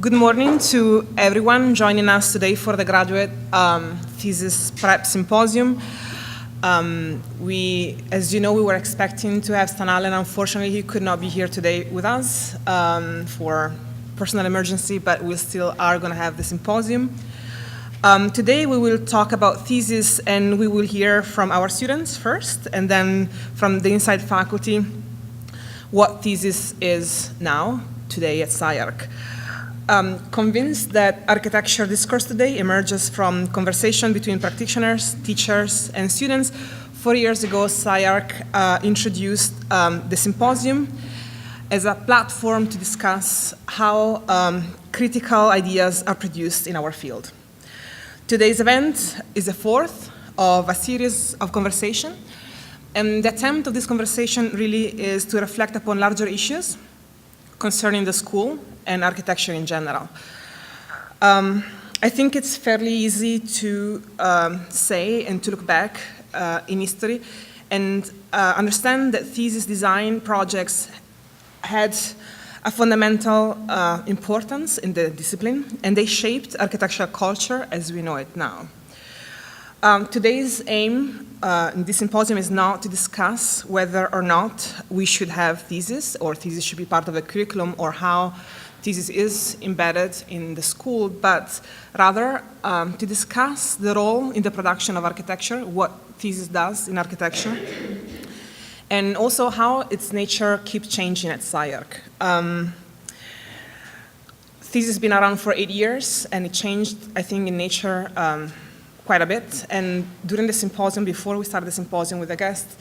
Good morning to everyone joining us today for the graduate thesis prep symposium. As you know, we were expecting to have Stan Allen. Unfortunately, he could not be here today with us for personal emergency, but we still are going to have the symposium. Today, we will talk about thesis, and we will hear from our students first, and then from the inside faculty what thesis is now, today at SCI-Arc. Convinced that architecture discourse today emerges from conversation between practitioners, teachers, and students. 4 years ago, SCI-Arc introduced the Symposium as a platform to discuss how critical ideas are produced in our field. Today's event is the fourth of a series of conversation, and the attempt of this conversation really is to reflect upon larger issues concerning the school and architecture in general. I think it's fairly easy to say and to look back in history and understand that thesis design projects had a fundamental importance in the discipline, and they shaped architectural culture as we know it now. Today's aim in this symposium is not to discuss whether or not we should have thesis, or thesis should be part of a curriculum, or how thesis is embedded in the school, but rather to discuss the role in the production of architecture, what thesis does in architecture, and also how its nature keeps changing at SCI-Arc. Thesis has been around for 8 years, and it changed, I think, in nature quite a bit. And during the symposium, before we start the symposium with the guests,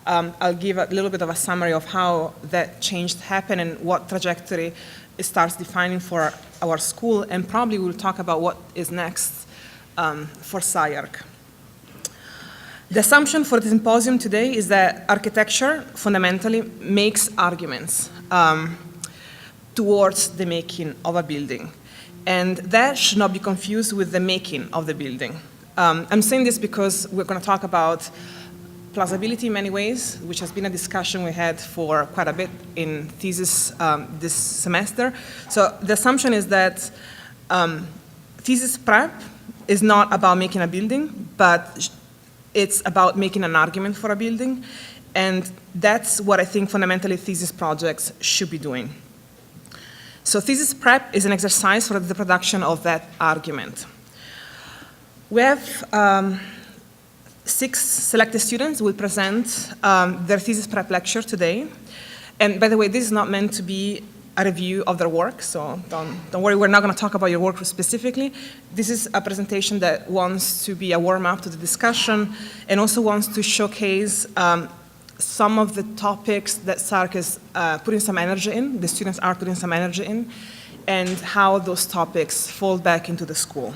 I'll give a little bit of a summary of how that change happened and what trajectory it starts defining for our school, and probably we'll talk about what is next for SCI-Arc. The assumption for the symposium today is that architecture fundamentally makes arguments towards the making of a building, and that should not be confused with the making of the building. I'm saying this because we're going to talk about plausibility in many ways, which has been a discussion we had for quite a bit in thesis this semester. So the assumption is that thesis prep is not about making a building, but it's about making an argument for a building, and that's what I think fundamentally thesis projects should be doing. So thesis prep is an exercise for the production of that argument. We have 6 selected students who will present their thesis prep lecture today. And by the way, this is not meant to be a review of their work, so don't worry, we're not going to talk about your work specifically. This is a presentation that wants to be a warm-up to the discussion and also wants to showcase some of the topics that SCI-Arc is putting some energy in, the students are putting some energy in, and how those topics fold back into the school.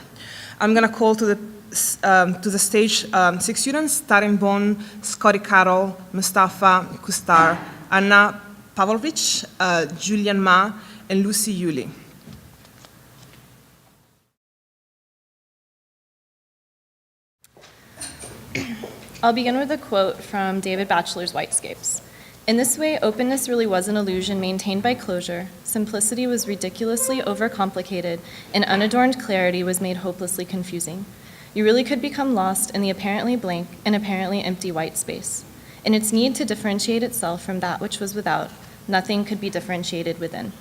I'm going to call to the stage 6 students: Taryn Bone, Scotty Carroll, Mustafa Kustur, Anna Pavlovich, Julian Ma, and Lucy Yuli. I'll begin with a quote from David Batchelor's Whitescapes. In this way, openness really was an illusion maintained by closure, simplicity was ridiculously overcomplicated, and unadorned clarity was made hopelessly confusing. You really could become lost in the apparently blank and apparently empty white space. In its need to differentiate itself from that which was without, nothing could be differentiated within.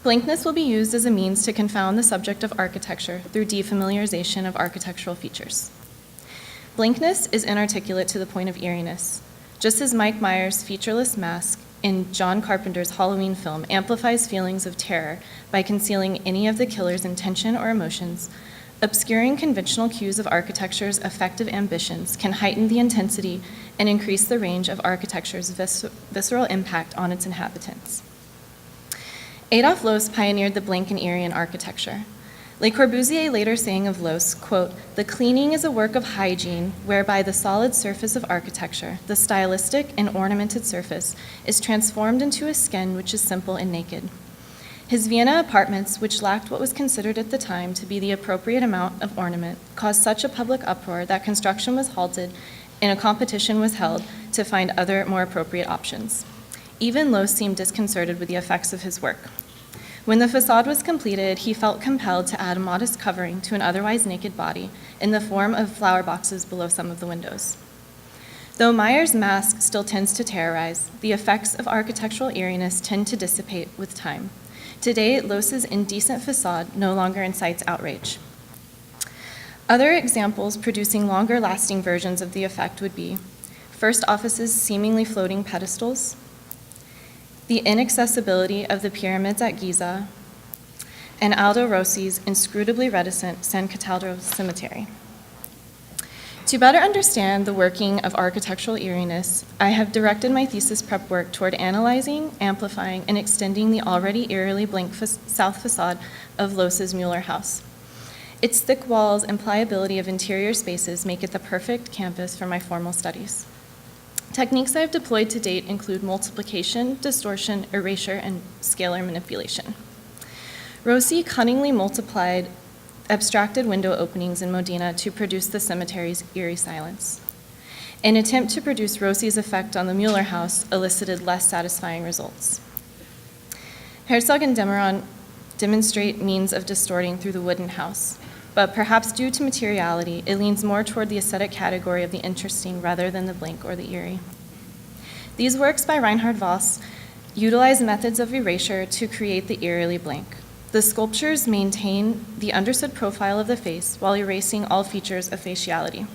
Blankness will be used as a means to confound the subject of architecture through defamiliarization of architectural features. Blankness is inarticulate to the point of eeriness. Just as Mike Myers' featureless mask in John Carpenter's Halloween film amplifies feelings of terror by concealing any of the killer's intention or emotions, obscuring conventional cues of architecture's effective ambitions can heighten the intensity and increase the range of architecture's visceral impact on its inhabitants. Adolf Loos pioneered the blank and eerie in architecture. Le Corbusier later saying of Loos, quote, "The cleaning is a work of hygiene whereby the solid surface of architecture, the stylistic and ornamented surface, is transformed into a skin which is simple and naked." His Vienna apartments, which lacked what was considered at the time to be the appropriate amount of ornament, caused such a public uproar that construction was halted and a competition was held to find other, more appropriate options. Even Loos seemed disconcerted with the effects of his work. When the facade was completed, he felt compelled to add a modest covering to an otherwise naked body in the form of flower boxes below some of the windows. Though Meyer's mask still tends to terrorize, the effects of architectural eeriness tend to dissipate with time. Today, Loos's indecent facade no longer incites outrage. Other examples producing longer-lasting versions of the effect would be First Office's seemingly floating pedestals, the inaccessibility of the pyramids at Giza, and Aldo Rossi's inscrutably reticent San Cataldo cemetery. To better understand the working of architectural eeriness, I have directed my thesis prep work toward analyzing, amplifying, and extending the already eerily blank south facade of Loos's Mueller house. Its thick walls and pliability of interior spaces make it the perfect canvas for my formal studies. Techniques I have deployed to date include multiplication, distortion, erasure, and scalar manipulation. Rossi cunningly multiplied abstracted window openings in Modena to produce the cemetery's eerie silence. An attempt to produce Rossi's effect on the Mueller house elicited less satisfying results. Herzog and Demeron demonstrate means of distorting through the wooden house, but perhaps due to materiality, it leans more toward the aesthetic category of the interesting rather than the blank or the eerie. These works by Reinhard Voss utilize methods of erasure to create the eerily blank. The sculptures maintain the understood profile of the face while erasing all features of faciality.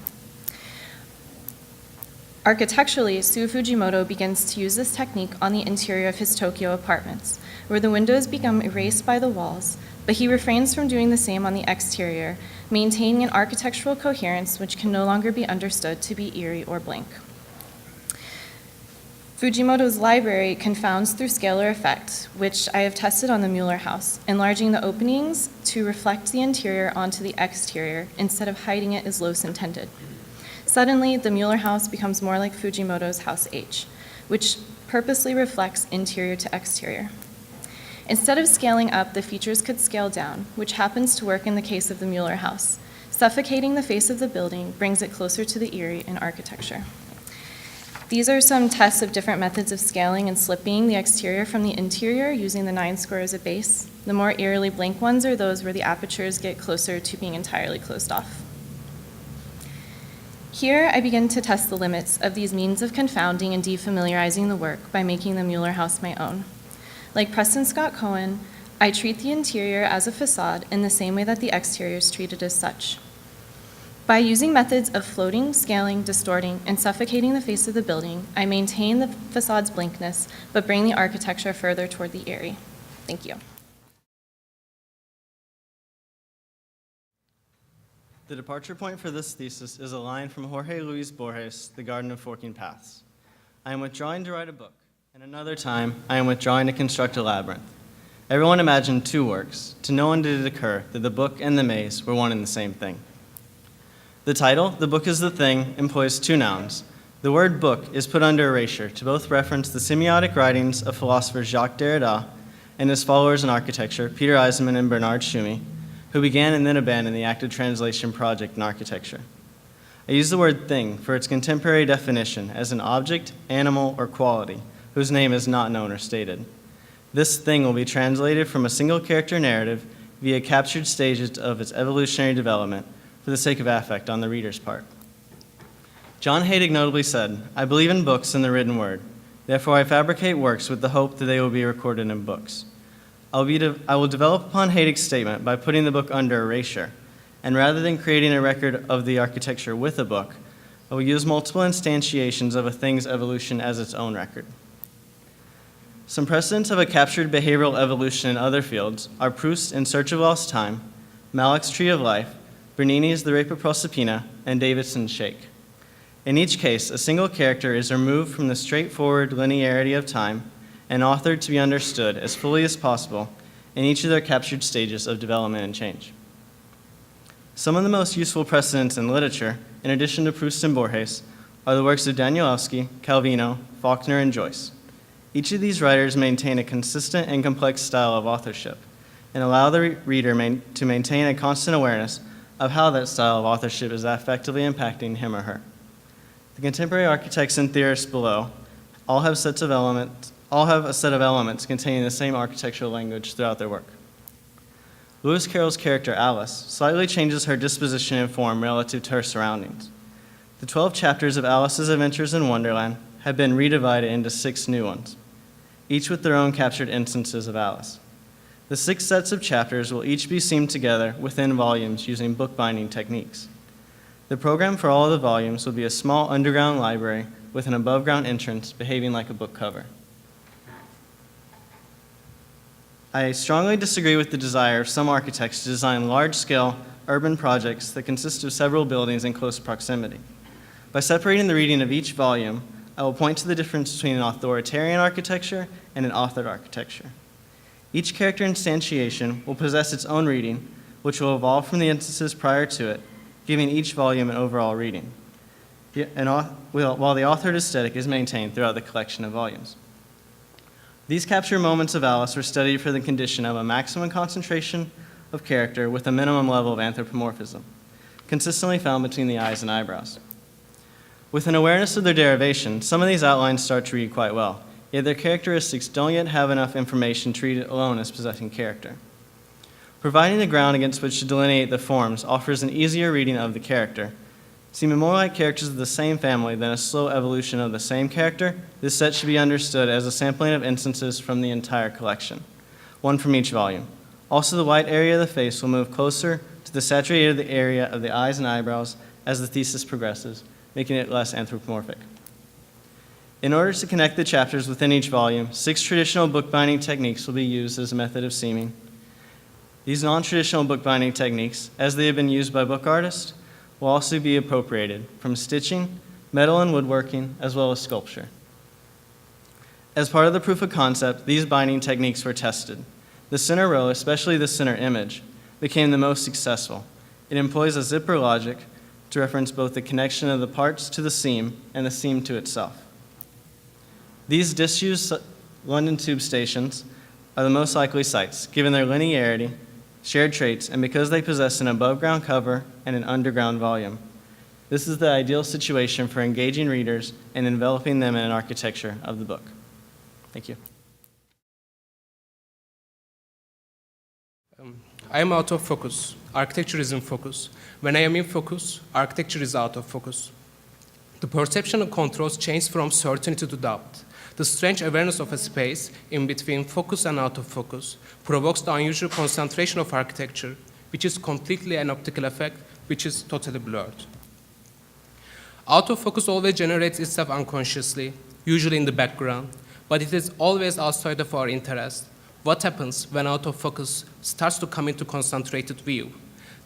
Architecturally, Sue Fujimoto begins to use this technique on the interior of his Tokyo apartments, where the windows become erased by the walls, but he refrains from doing the same on the exterior, maintaining an architectural coherence which can no longer be understood to be eerie or blank. Fujimoto's library confounds through scalar effect, which I have tested on the Mueller house, enlarging the openings to reflect the interior onto the exterior instead of hiding it as Loos intended. Suddenly, the Mueller house becomes more like Fujimoto's House H, which purposely reflects interior to exterior. Instead of scaling up, the features could scale down, which happens to work in the case of the Mueller house. Suffocating the face of the building brings it closer to the eerie in architecture. These are some tests of different methods of scaling and slipping the exterior from the interior using the 9 square as a base. The more eerily blank ones are those where the apertures get closer to being entirely closed off. Here, I begin to test the limits of these means of confounding and defamiliarizing the work by making the Mueller house my own. Like Preston Scott Cohen, I treat the interior as a facade in the same way that the exterior is treated as such. By using methods of floating, scaling, distorting, and suffocating the face of the building, I maintain the facade's blankness, but bring the architecture further toward the eerie. Thank you. The departure point for this thesis is a line from Jorge Luis Borges' The Garden of Forking Paths. I am withdrawing to write a book, and another time I am withdrawing to construct a labyrinth. Everyone imagined 2 works. To no one did it occur that the book and the maze were one and the same thing. The title, The Book is the Thing, employs 2 nouns. The word book is put under erasure to both reference the semiotic writings of philosophers Jacques Derrida and his followers in architecture, Peter Eisenman and Bernard Tschumi, who began and then abandoned the active translation project in architecture. I use the word thing for its contemporary definition as an object, animal, or quality, whose name is not known or stated. This thing will be translated from a single character narrative via captured stages of its evolutionary development for the sake of affect on the reader's part. John Haydig notably said, "I believe in books and the written word. Therefore, I fabricate works with the hope that they will be recorded in books." I will develop upon Haydig's statement by putting the book under erasure, and rather than creating a record of the architecture with a book, I will use multiple instantiations of a thing's evolution as its own record. Some precedents of a captured behavioral evolution in other fields are Proust's In Search of Lost Time, Malick's Tree of Life, Bernini's The Rape of Proserpina, and Davidson's Shake. In each case, a single character is removed from the straightforward linearity of time and authored to be understood as fully as possible in each of their captured stages of development and change. Some of the most useful precedents in literature, in addition to Proust and Borges, are the works of Danielewski, Calvino, Faulkner, and Joyce. Each of these writers maintain a consistent and complex style of authorship and allow the reader to maintain a constant awareness of how that style of authorship is effectively impacting him or her. The contemporary architects and theorists below all have sets of elements all have a set of elements containing the same architectural language throughout their work. Lewis Carroll's character, Alice, slightly changes her disposition and form relative to her surroundings. The 12 chapters of Alice's Adventures in Wonderland have been redivided into 6 new ones, each with their own captured instances of Alice. The 6 sets of chapters will each be seamed together within volumes using bookbinding techniques. The program for all of the volumes will be a small underground library with an above-ground entrance behaving like a book cover. I strongly disagree with the desire of some architects to design large-scale urban projects that consist of several buildings in close proximity. By separating the reading of each volume, I will point to the difference between an authoritarian architecture and an authored architecture. Each character instantiation will possess its own reading, which will evolve from the instances prior to it, giving each volume an overall reading, while the authored aesthetic is maintained throughout the collection of volumes. These capture moments of Alice were studied for the condition of a maximum concentration of character with a minimum level of anthropomorphism, consistently found between the eyes and eyebrows. With an awareness of their derivation, some of these outlines start to read quite well, yet their characteristics don't yet have enough information to read it alone as possessing character. Providing the ground against which to delineate the forms offers an easier reading of the character. Seeming more like characters of the same family than a slow evolution of the same character, this set should be understood as a sampling of instances from the entire collection, one from each volume. Also, the white area of the face will move closer to the saturated area of the eyes and eyebrows as the thesis progresses, making it less anthropomorphic. In order to connect the chapters within each volume, 6 traditional bookbinding techniques will be used as a method of seaming. These non-traditional bookbinding techniques, as they have been used by book artists, will also be appropriated from stitching, metal and woodworking, as well as sculpture. As part of the proof of concept, these binding techniques were tested. The center row, especially the center image, became the most successful. It employs a zipper logic to reference both the connection of the parts to the seam and the seam to itself. These disused London tube stations are the most likely sites, given their linearity, shared traits, and because they possess an above-ground cover and an underground volume. This is the ideal situation for engaging readers and enveloping them in an architecture of the book. Thank you. I am out of focus. Architecture is in focus. When I am in focus, architecture is out of focus. The perception of controls change from certainty to doubt. The strange awareness of a space in between focus and out of focus provokes the unusual concentration of architecture, which is completely an optical effect, which is totally blurred. Out of focus always generates itself unconsciously, usually in the background, but it is always outside of our interest. What happens when out of focus starts to come into concentrated view?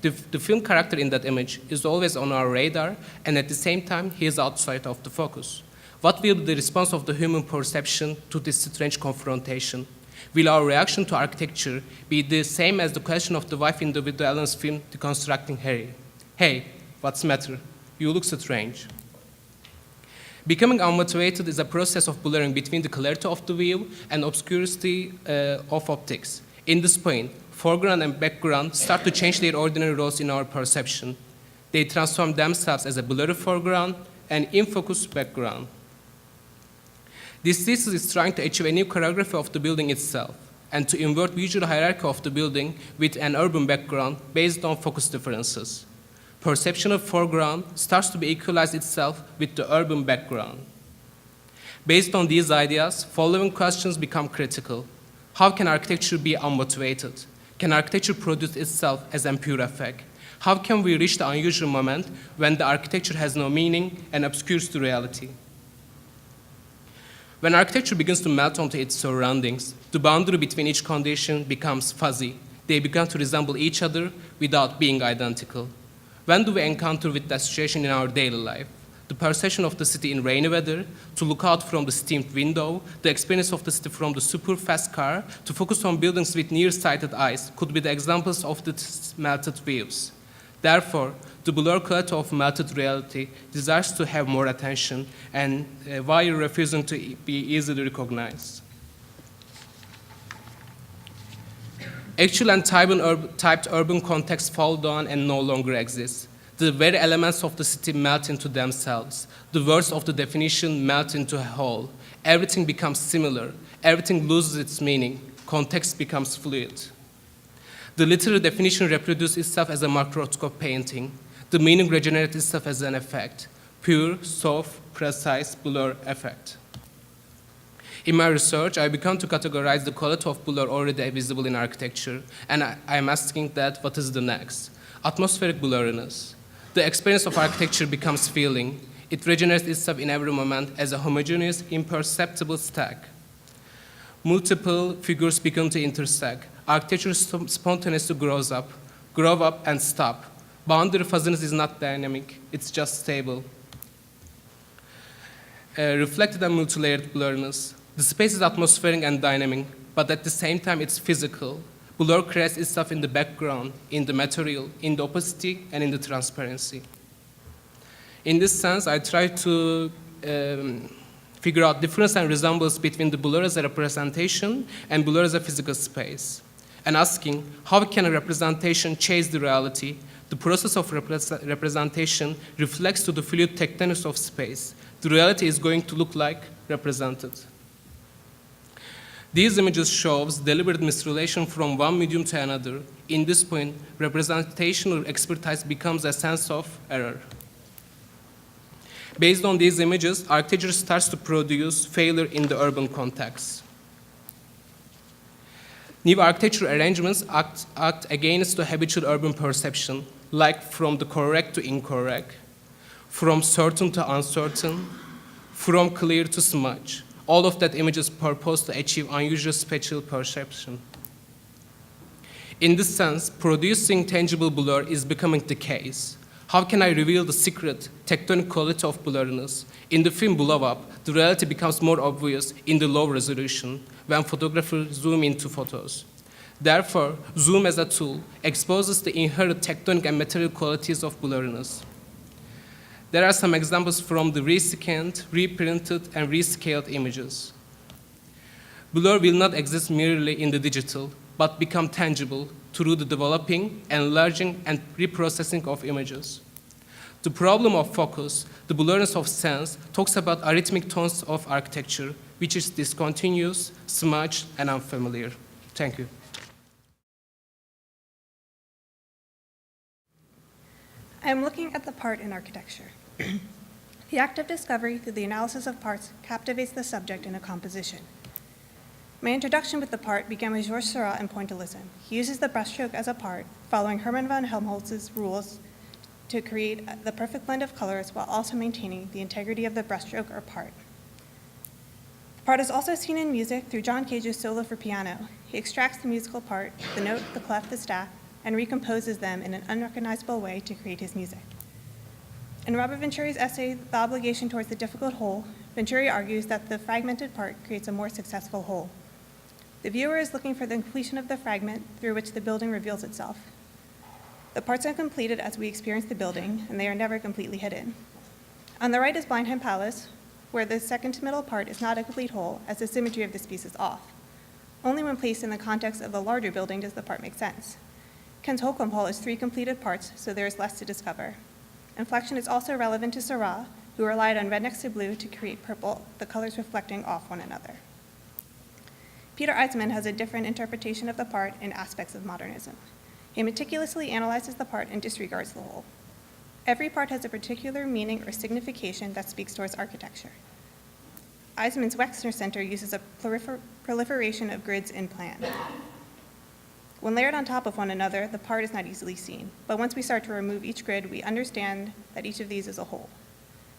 The film character in that image is always on our radar, and at the same time, he is outside of the focus. What will be the response of the human perception to this strange confrontation? Will our reaction to architecture be the same as the question of the wife in the Woody Allen's film, Deconstructing Harry? Hey, what's the matter? You look strange. Becoming unmotivated is a process of blurring between the clarity of the view and obscurity of optics. In this point, foreground and background start to change their ordinary roles in our perception. They transform themselves as a blurry foreground and in-focus background. This thesis is trying to achieve a new choreography of the building itself and to invert visual hierarchy of the building with an urban background based on focus differences. Perception of foreground starts to be equalized itself with the urban background. Based on these ideas, following questions become critical. How can architecture be unmotivated? Can architecture produce itself as a pure effect? How can we reach the unusual moment when the architecture has no meaning and obscures the reality? When architecture begins to melt onto its surroundings, the boundary between each condition becomes fuzzy. They begin to resemble each other without being identical. When do we encounter with that situation in our daily life? The perception of the city in rainy weather, to look out from the steamed window, the experience of the city from the super fast car, to focus on buildings with nearsighted eyes could be the examples of the melted views. Therefore, the blurred quality of melted reality desires to have more attention and while refusing to be easily recognized. Actual and typed urban contexts fall down and no longer exist. The very elements of the city melt into themselves. The words of the definition melt into a whole. Everything becomes similar. Everything loses its meaning. Context becomes fluid. The literary definition reproduces itself as a macroscope painting. The meaning regenerates itself as an effect. Pure, soft, precise, blur effect. In my research, I began to categorize the quality of blur already visible in architecture, and I am asking that, what is the next? Atmospheric blurriness. The experience of architecture becomes feeling. It regenerates itself in every moment as a homogeneous, imperceptible stack. Multiple figures begin to intersect. Architecture spontaneously grow up and stop. Boundary fuzziness is not dynamic, it's just stable. Reflected and multi-layered blurriness. The space is atmospheric and dynamic, but at the same time it's physical. Blur creates itself in the background, in the material, in the opacity, and in the transparency. In this sense, I try to figure out difference and resemblance between the blur as a representation and blur as a physical space, and asking how can a representation chase the reality. The process of representation reflects to the fluid tectonics of space. The reality is going to look like represented. These images shows deliberate misrelation from one medium to another. In this point, representational expertise becomes a sense of error. Based on these images, architecture starts to produce failure in the urban context. New architectural arrangements act against the habitual urban perception, like from the correct to incorrect, from certain to uncertain, from clear to smudge. All of that images purpose to achieve unusual spatial perception. In this sense, producing tangible blur is becoming the case. How can I reveal the secret tectonic quality of blurriness? In the film Blow Up, the reality becomes more obvious in the low resolution when photographers zoom into photos. Therefore, zoom as a tool exposes the inherent tectonic and material qualities of blurriness. There are some examples from the rescanned, reprinted, and rescaled images. Blur will not exist merely in the digital, but become tangible through the developing, enlarging, and reprocessing of images. The problem of focus, the blurriness of sense, talks about arrhythmic tones of architecture, which is discontinuous, smudged, and unfamiliar. Thank you. I am looking at the part in architecture. The act of discovery through the analysis of parts captivates the subject in a composition. My introduction with the part began with Georges Seurat and pointillism. He uses the brushstroke as a part, following Hermann von Helmholtz's rules to create the perfect blend of colors while also maintaining the integrity of the brushstroke or part. The part is also seen in music through John Cage's solo for piano. He extracts the musical part, the note, the clef, the staff, and recomposes them in an unrecognizable way to create his music. In Robert Venturi's essay, The Obligation Towards the Difficult Whole, Venturi argues that the fragmented part creates a more successful whole. The viewer is looking for the completion of the fragment through which the building reveals itself. The parts are completed as we experience the building, and they are never completely hidden. On the right is Blindheim Palace, where the second to middle part is not a complete whole, as the symmetry of this piece is off. Only when placed in the context of the larger building does the part make sense. Kent's Holcomb Hall is 3 completed parts, so there is less to discover. Inflection is also relevant to Seurat, who relied on red next to blue to create purple, the colors reflecting off one another. Peter Eisenman has a different interpretation of the part in Aspects of Modernism. He meticulously analyzes the part and disregards the whole. Every part has a particular meaning or signification that speaks towards architecture. Eisenman's Wexner Center uses a proliferation of grids in plan. When layered on top of one another, the part is not easily seen, but once we start to remove each grid, we understand that each of these is a whole.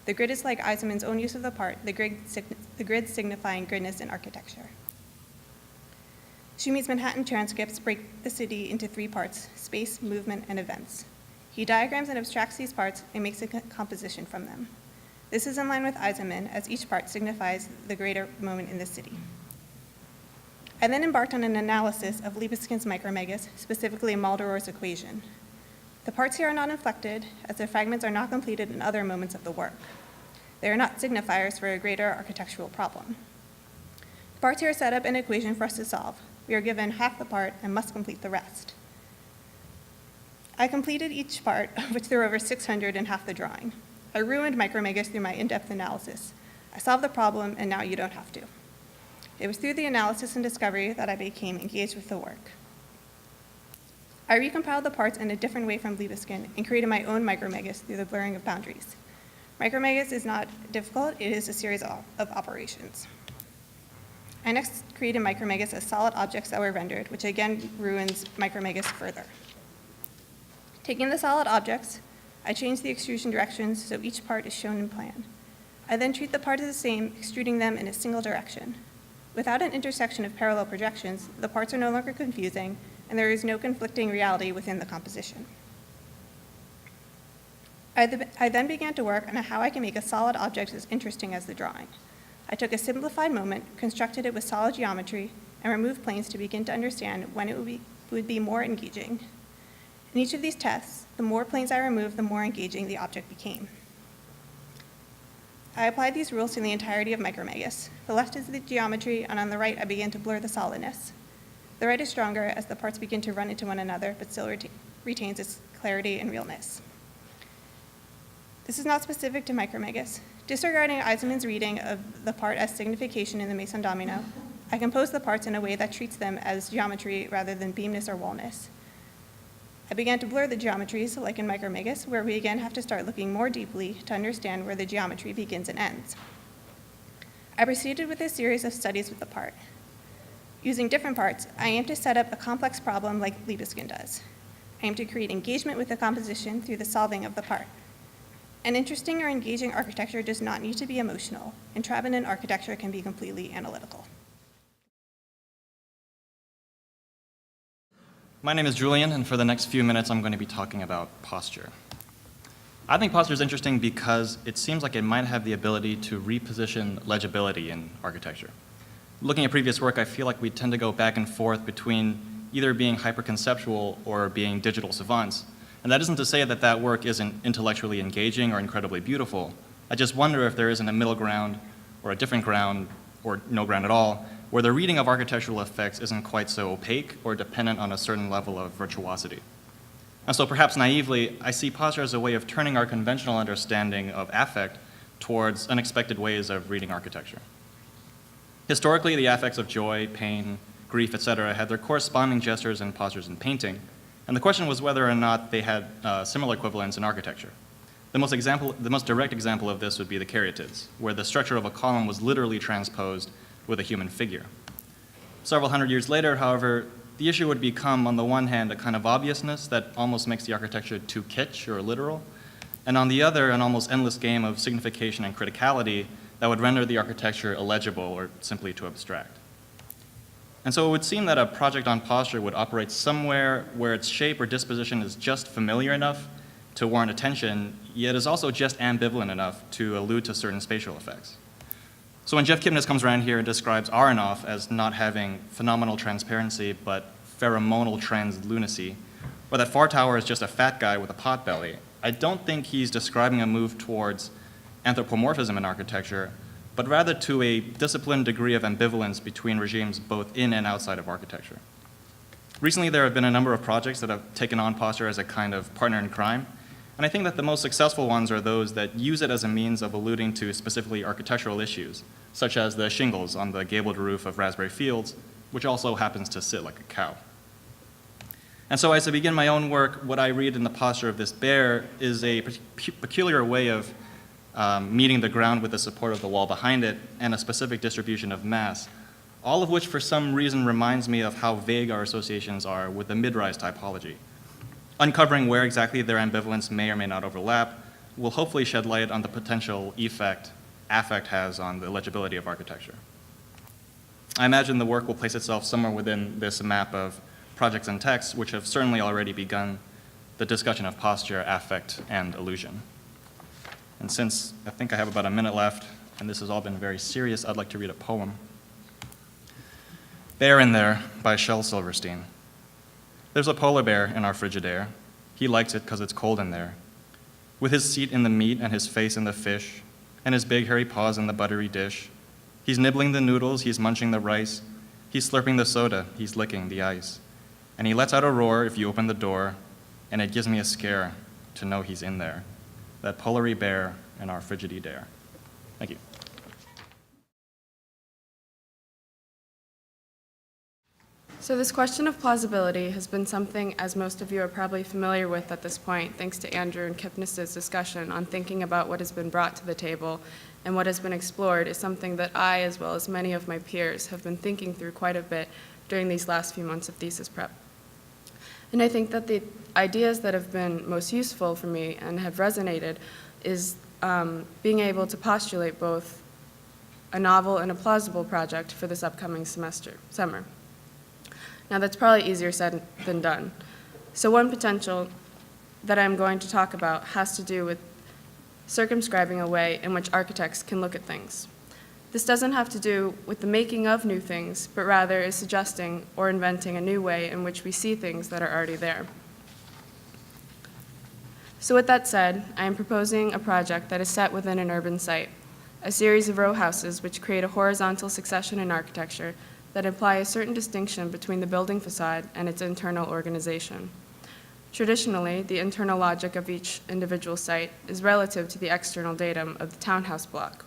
The grid is like Eisenman's own use of the part, the grid signifying gridness in architecture. Schumy's Manhattan transcripts break the city into 3 parts: space, movement, and events. He diagrams and abstracts these parts and makes a composition from them. This is in line with Eisenman, as each part signifies the greater moment in the city. I then embarked on an analysis of Libeskind's micromegas, specifically Maldoror's equation. The parts here are not inflected, as the fragments are not completed in other moments of the work. They are not signifiers for a greater architectural problem. The parts here set up an equation for us to solve. We are given half the part and must complete the rest. I completed each part, of which there were over 600 in half the drawing. I ruined Micromegas through my in-depth analysis. I solved the problem, and now you don't have to. It was through the analysis and discovery that I became engaged with the work. I recompiled the parts in a different way from Libeskind and created my own Micromegas through the blurring of boundaries. Micromegas is not difficult, it is a series of operations. I next created Micromegas as solid objects that were rendered, which again ruins Micromegas further. Taking the solid objects, I changed the extrusion directions so each part is shown in plan. I then treat the parts as the same, extruding them in a single direction. Without an intersection of parallel projections, the parts are no longer confusing, and there is no conflicting reality within the composition. I then began to work on how I can make a solid object as interesting as the drawing. I took a simplified moment, constructed it with solid geometry, and removed planes to begin to understand when it would be more engaging. In each of these tests, the more planes I removed, the more engaging the object became. I applied these rules to the entirety of Micromegas. The left is the geometry, and on the right, I began to blur the solidness. The right is stronger as the parts begin to run into one another, but still retains its clarity and realness. This is not specific to Micromegas. Disregarding Eisenman's reading of the part as signification in the Mason domino, I composed the parts in a way that treats them as geometry rather than beamness or wallness. I began to blur the geometries, like in Micromegas, where we again have to start looking more deeply to understand where the geometry begins and ends. I proceeded with a series of studies with the part. Using different parts, I aim to set up a complex problem like Libeskind does. I aim to create engagement with the composition through the solving of the part. An interesting or engaging architecture does not need to be emotional. Intravenant architecture can be completely analytical. My name is Julian, and for the next few minutes, I'm going to be talking about posture. I think posture is interesting because it seems like it might have the ability to reposition legibility in architecture. Looking at previous work, I feel like we tend to go back and forth between either being hyperconceptual or being digital savants. And that isn't to say that that work isn't intellectually engaging or incredibly beautiful. I just wonder if there isn't a middle ground or a different ground or no ground at all where the reading of architectural effects isn't quite so opaque or dependent on a certain level of virtuosity. And so perhaps naively, I see posture as a way of turning our conventional understanding of affect towards unexpected ways of reading architecture. Historically, the affects of joy, pain, grief, etc. had their corresponding gestures and postures in painting, and the question was whether or not they had similar equivalents in architecture. The most direct example of this would be the caryatids, where the structure of a column was literally transposed with a human figure. Several hundred years later, however, the issue would become, on the one hand, a kind of obviousness that almost makes the architecture too kitsch or literal, and on the other, an almost endless game of signification and criticality that would render the architecture illegible or simply too abstract. And so it would seem that a project on posture would operate somewhere where its shape or disposition is just familiar enough to warrant attention, yet is also just ambivalent enough to allude to certain spatial effects. So when Jeff Kipnis comes around here and describes Aronoff as not having phenomenal transparency but pheromonal translunacy, or that Fartower is just a fat guy with a pot belly, I don't think he's describing a move towards anthropomorphism in architecture, but rather to a disciplined degree of ambivalence between regimes both in and outside of architecture. Recently, there have been a number of projects that have taken on posture as a kind of partner in crime, and I think that the most successful ones are those that use it as a means of alluding to specifically architectural issues, such as the shingles on the gabled roof of Raspberry Fields, which also happens to sit like a cow. And so as I begin my own work, what I read in the posture of this bear is a peculiar way of meeting the ground with the support of the wall behind it and a specific distribution of mass, all of which for some reason reminds me of how vague our associations are with the mid-rise typology. Uncovering where exactly their ambivalence may or may not overlap will hopefully shed light on the potential effect affect has on the legibility of architecture. I imagine the work will place itself somewhere within this map of projects and texts, which have certainly already begun the discussion of posture, affect, and illusion. And since I think I have about a minute left, and this has all been very serious, I'd like to read a poem. Bear in There by Shel Silverstein. There's a polar bear in our Frigidaire. He likes it because it's cold in there. With his seat in the meat and his face in the fish, and his big hairy paws in the buttery dish, he's nibbling the noodles, he's munching the rice, he's slurping the soda, he's licking the ice. And he lets out a roar if you open the door, and it gives me a scare to know he's in there. That polary bear and our frigidity dare. Thank you. So this question of plausibility has been something, as most of you are probably familiar with at this point, thanks to Andrew and Kipnis's discussion on thinking about what has been brought to the table and what has been explored, is something that I, as well as many of my peers, have been thinking through quite a bit during these last few months of thesis prep. And I think that the ideas that have been most useful for me and have resonated is being able to postulate both a novel and a plausible project for this upcoming summer. Now, that's probably easier said than done. So one potential that I'm going to talk about has to do with circumscribing a way in which architects can look at things. This doesn't have to do with the making of new things, but rather is suggesting or inventing a new way in which we see things that are already there. So with that said, I am proposing a project that is set within an urban site, a series of row houses which create a horizontal succession in architecture that imply a certain distinction between the building facade and its internal organization. Traditionally, the internal logic of each individual site is relative to the external datum of the townhouse block.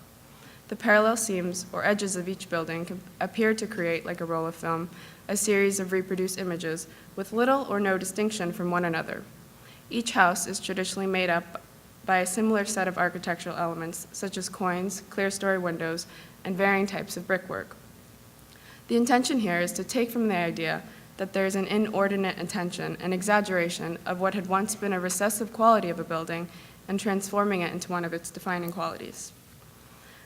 The parallel seams or edges of each building can appear to create, like a roll of film, a series of reproduced images with little or no distinction from one another. Each house is traditionally made up by a similar set of architectural elements, such as coins, clear-story windows, and varying types of brickwork. The intention here is to take from the idea that there is an inordinate intention and exaggeration of what had once been a recessive quality of a building and transforming it into one of its defining qualities.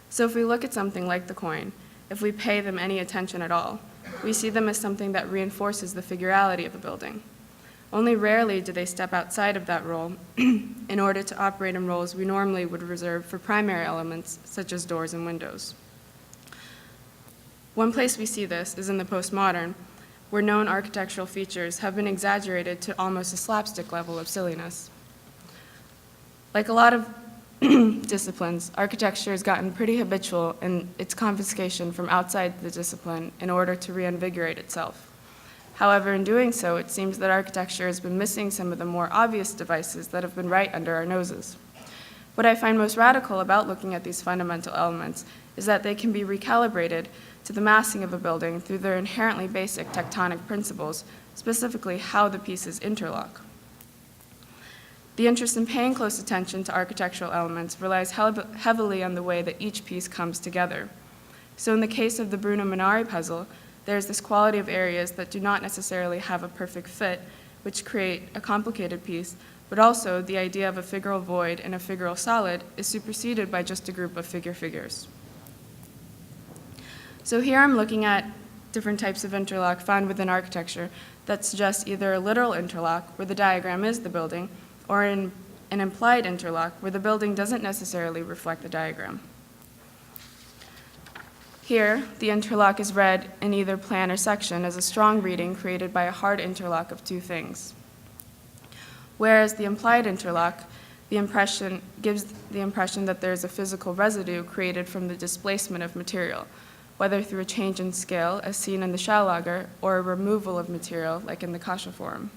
So if we look at something like the coin, if we pay them any attention at all, we see them as something that reinforces the figurality of a building. Only rarely do they step outside of that role in order to operate in roles we normally would reserve for primary elements such as doors and windows. One place we see this is in the postmodern, where known architectural features have been exaggerated to almost a slapstick level of silliness. Like a lot of disciplines, architecture has gotten pretty habitual in its confiscation from outside the discipline in order to reinvigorate itself. However, in doing so, it seems that architecture has been missing some of the more obvious devices that have been right under our noses. What I find most radical about looking at these fundamental elements is that they can be recalibrated to the massing of a building through their inherently basic tectonic principles, specifically how the pieces interlock. The interest in paying close attention to architectural elements relies heavily on the way that each piece comes together. So in the case of the Bruno Munari puzzle, there's this quality of areas that do not necessarily have a perfect fit, which create a complicated piece, but also the idea of a figural void and a figural solid is superseded by just a group of figures. So here I'm looking at different types of interlock found within architecture that suggest either a literal interlock, where the diagram is the building, or an implied interlock, where the building doesn't necessarily reflect the diagram. Here, the interlock is read in either plan or section as a strong reading created by a hard interlock of two things. Whereas the implied interlock gives the impression that there is a physical residue created from the displacement of material, whether through a change in scale, as seen in the Schallager, or a removal of material, like in the Kasha form.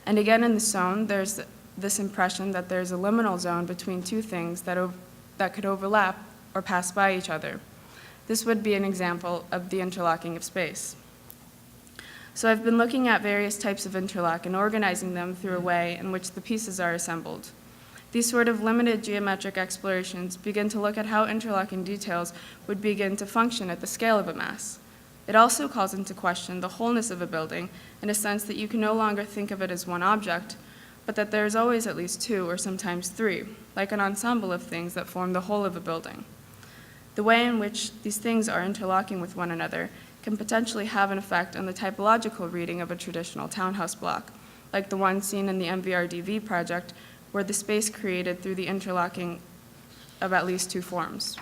And again in the zone, there's this impression that there's a liminal zone between two things that could overlap or pass by each other. This would be an example of the interlocking of space. So I've been looking at various types of interlock and organizing them through a way in which the pieces are assembled. These sort of limited geometric explorations begin to look at how interlocking details would begin to function at the scale of a mass. It also calls into question the wholeness of a building in a sense that you can no longer think of it as one object, but that there is always at least two or sometimes three, like an ensemble of things that form the whole of a building. The way in which these things are interlocking with one another can potentially have an effect on the typological reading of a traditional townhouse block, like the one seen in the MVRDV project, where the space created through the interlocking of at least two forms.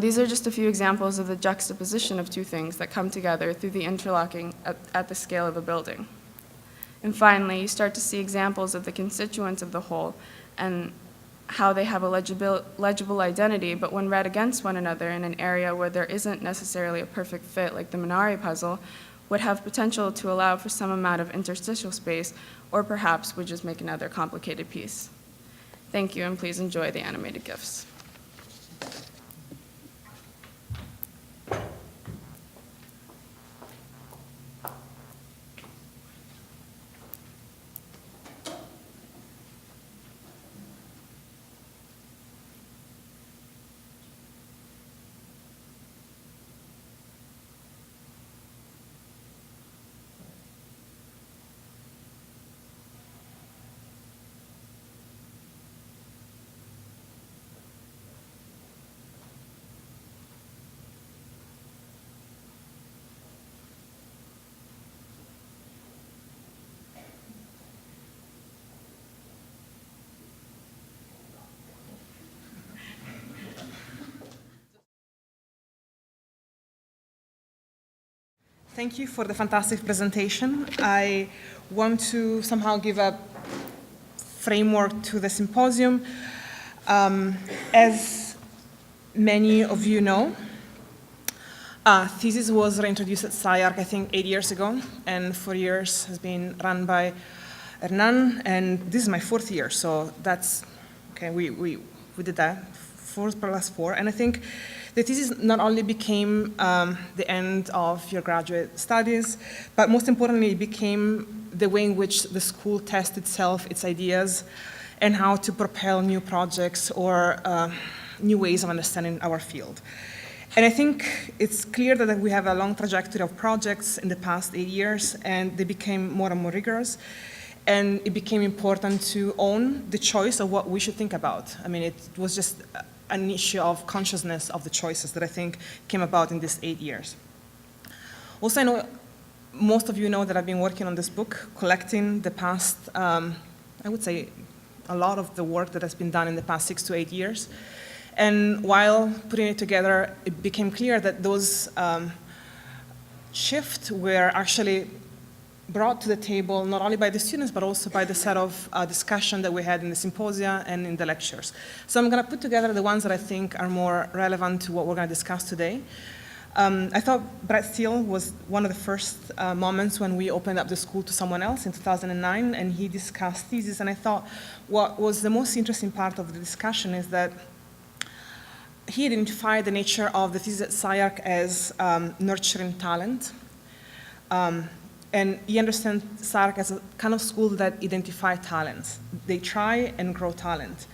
These are just a few examples of the juxtaposition of two things that come together through the interlocking at the scale of a building. And finally, you start to see examples of the constituents of the whole and how they have a legible identity, but when read against one another in an area where there isn't necessarily a perfect fit, like the Munari puzzle, would have potential to allow for some amount of interstitial space, or perhaps would just make another complicated piece. Thank you, and please enjoy the animated GIFs. Thank you for the fantastic presentation. I want to somehow give a framework to the symposium. As many of you know, Thesis was reintroduced at SCI-Arc, I think, 8 years ago, and 4 years has been run by Hernan, and this is my 4th year, so that's, okay, we did that, 4 plus 4, and I think the thesis not only became the end of your graduate studies, but most importantly, it became the way in which the school tests itself, its ideas, and how to propel new projects or new ways of understanding our field. And I think it's clear that we have a long trajectory of projects in the past 8 years, and they became more and more rigorous. And it became important to own the choice of what we should think about. I mean, it was just an issue of consciousness of the choices that I think came about in these 8 years. Also, I know most of you know that I've been working on this book, collecting the past, I would say, a lot of the work that has been done in the past 6 to 8 years. And while putting it together, it became clear that those shifts were actually brought to the table not only by the students, but also by the set of discussion that we had in the symposia and in the lectures. So I'm going to put together the ones that I think are more relevant to what we're going to discuss today. I thought Brett Steele was one of the first moments when we opened up the school to someone else in 2009, and he discussed thesis. And I thought what was the most interesting part of the discussion is that he identified the nature of the thesis at SCI-Arc as nurturing talent. And he understands SCI-Arc as a kind of school that identifies talents. They try and grow talent.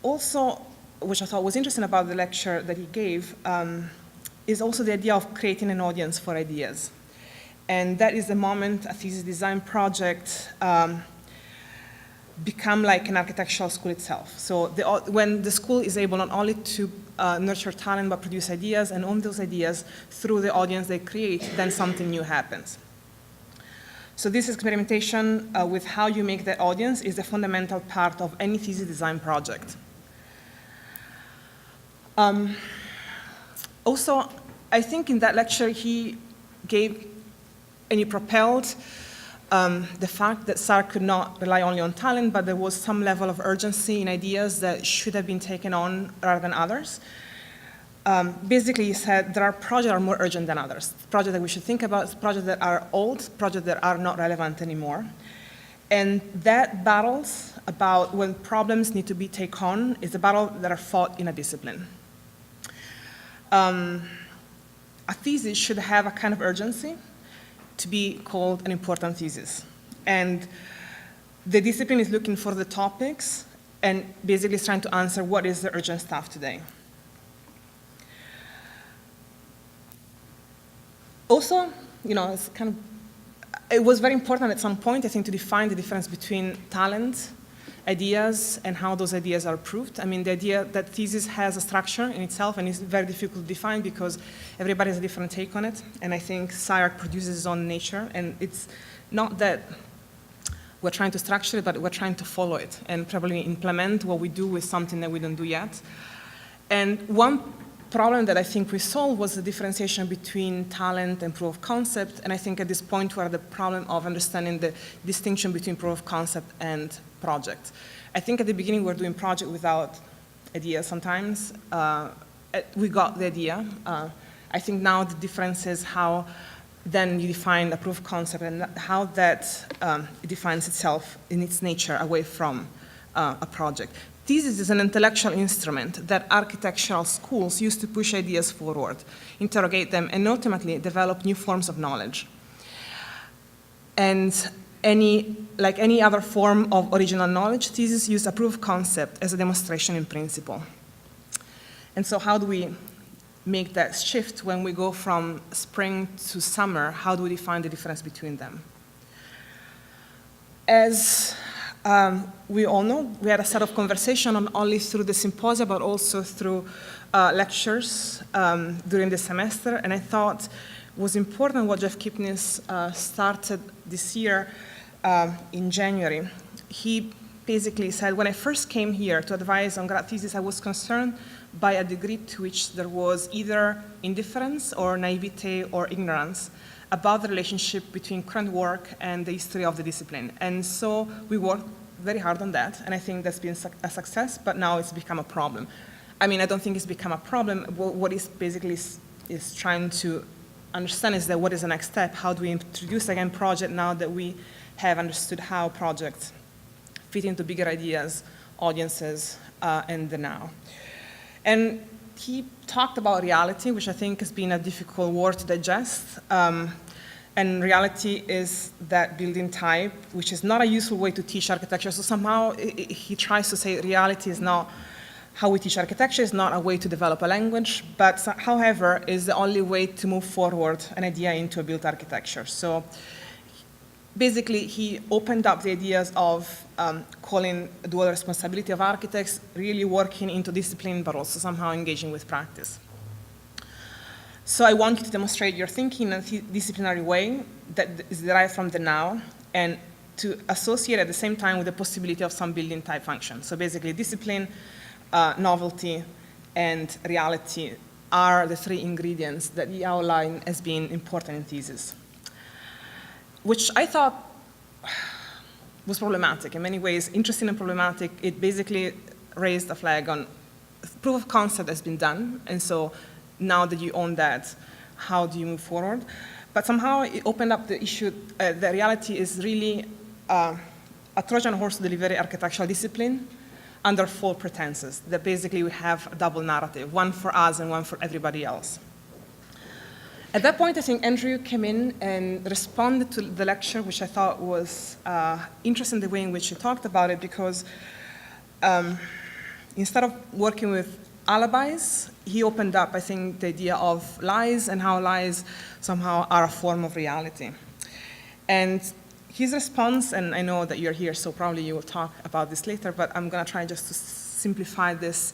Also, which I thought was interesting about the lecture that he gave, is also the idea of creating an audience for ideas. And that is the moment a thesis design project become like an architectural school itself. So when the school is able not only to nurture talent but produce ideas and own those ideas through the audience they create, then something new happens. So this experimentation with how you make that audience is a fundamental part of any thesis design project. Also, I think in that lecture he gave and he propelled the fact that SCI-Arc could not rely only on talent, but there was some level of urgency in ideas that should have been taken on rather than others. Basically, he said there are projects that are more urgent than others. Projects that we should think about, projects that are old, projects that are not relevant anymore. And that battles about when problems need to be taken on is a battle that are fought in a discipline. A thesis should have a kind of urgency to be called an important thesis. And the discipline is looking for the topics and basically is trying to answer what is the urgent stuff today. Also, you know, it was very important at some point, I think, to define the difference between talent, ideas, and how those ideas are proved. I mean, the idea that thesis has a structure in itself and is very difficult to define because everybody has a different take on it. And I think SCI-Arc produces its own nature. And it's not that we're trying to structure it, but we're trying to follow it and probably implement what we do with something that we don't do yet. And one problem that I think we solved was the differentiation between talent and proof of concept. And I think at this point we're at the problem of understanding the distinction between proof of concept and project. I think at the beginning we were doing project without idea sometimes. We got the idea. I think now the difference is how then you define a proof of concept and how that defines itself in its nature away from a project. Thesis is an intellectual instrument that architectural schools use to push ideas forward, interrogate them, and ultimately develop new forms of knowledge. And like any other form of original knowledge, thesis use a proof of concept as a demonstration in principle. And so how do we make that shift when we go from spring to summer? How do we define the difference between them? As we all know, we had a set of conversation not only through the symposium, but also through lectures during the semester, and I thought it was important what Jeff Kipnis started this year in January. He basically said, when I first came here to advise on grad thesis, I was concerned by a degree to which there was either indifference or naivete or ignorance about the relationship between current work and the history of the discipline. And so we worked very hard on that, and I think that's been a success, but now it's become a problem. I mean, I don't think it's become a problem. What is basically is trying to understand is that what is the next step? How do we introduce again project now that we have understood how projects fit into bigger ideas, audiences, and the now? And he talked about reality, which I think has been a difficult word to digest. And reality is that building type, which is not a useful way to teach architecture. So somehow he tries to say reality is not how we teach architecture, is not a way to develop a language, but however, is the only way to move forward an idea into a built architecture. So basically, he opened up the ideas of calling dual responsibility of architects, really working into discipline, but also somehow engaging with practice. So I want you to demonstrate your thinking in a disciplinary way that is derived from the now, and to associate at the same time with the possibility of some building type function. So basically, discipline, novelty, and reality are the three ingredients that he outlined as being important in thesis, which I thought was problematic in many ways, interesting and problematic. It basically raised a flag on proof of concept has been done, and so now that you own that, how do you move forward? But somehow it opened up the issue, the reality is really a Trojan horse to deliver architectural discipline under false pretenses, that basically we have a double narrative, one for us and one for everybody else. At that point, I think Andrew came in and responded to the lecture, which I thought was interesting the way in which he talked about it, because instead of working with alibis, he opened up, I think, the idea of lies and how lies somehow are a form of reality. And his response, and I know that you're here, so probably you will talk about this later, but I'm going to try just to simplify this,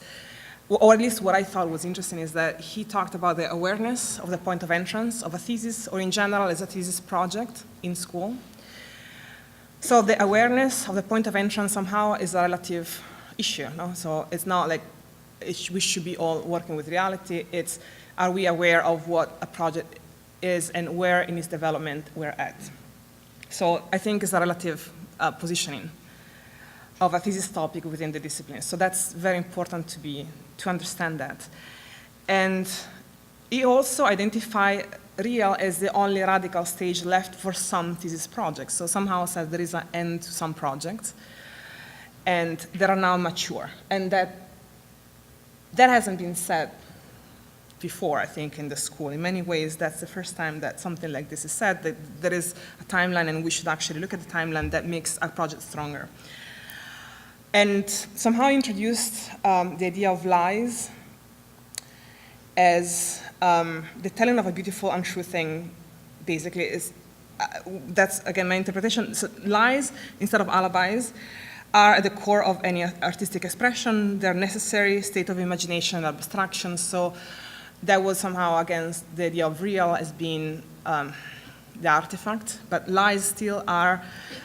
or at least what I thought was interesting is that he talked about the awareness of the point of entrance of a thesis, or in general as a thesis project in school. So the awareness of the point of entrance somehow is a relative issue, no? So it's not like we should be all working with reality. It's, are we aware of what a project is and where in its development we're at? So I think it's a relative positioning of a thesis topic within the discipline. So that's very important to understand that. And he also identified real as the only radical stage left for some thesis projects. So somehow said there is an end to some projects, and they are now mature. And that hasn't been said before, I think, in the school. In many ways, that's the first time that something like this is said, that there is a timeline, and we should actually look at the timeline that makes a project stronger. And somehow introduced the idea of lies as the telling of a beautiful, untrue thing, basically, is, that's, again, my interpretation. So lies, instead of alibis, are at the core of any artistic expression. They're necessary state of imagination and abstraction. So that was somehow against the idea of real as being the artifact, but lies still are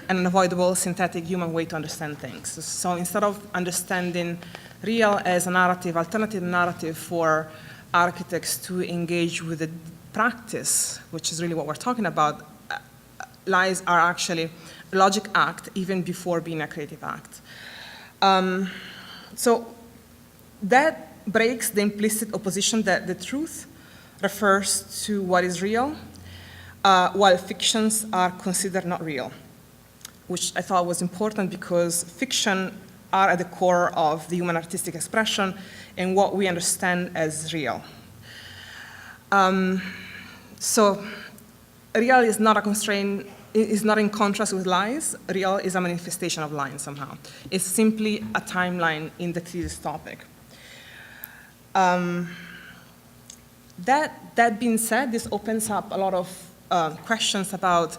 an unavoidable synthetic human way to understand things. So instead of understanding real as a narrative, alternative narrative for architects to engage with the practice, which is really what we're talking about, lies are actually a logic act even before being a creative act. So that breaks the implicit opposition that the truth refers to what is real, while fictions are considered not real, which I thought was important because fiction are at the core of the human artistic expression and what we understand as real. So real is not a constraint, is not in contrast with lies. Real is a manifestation of line somehow. It's simply a timeline in the thesis topic. That being said, this opens up a lot of questions about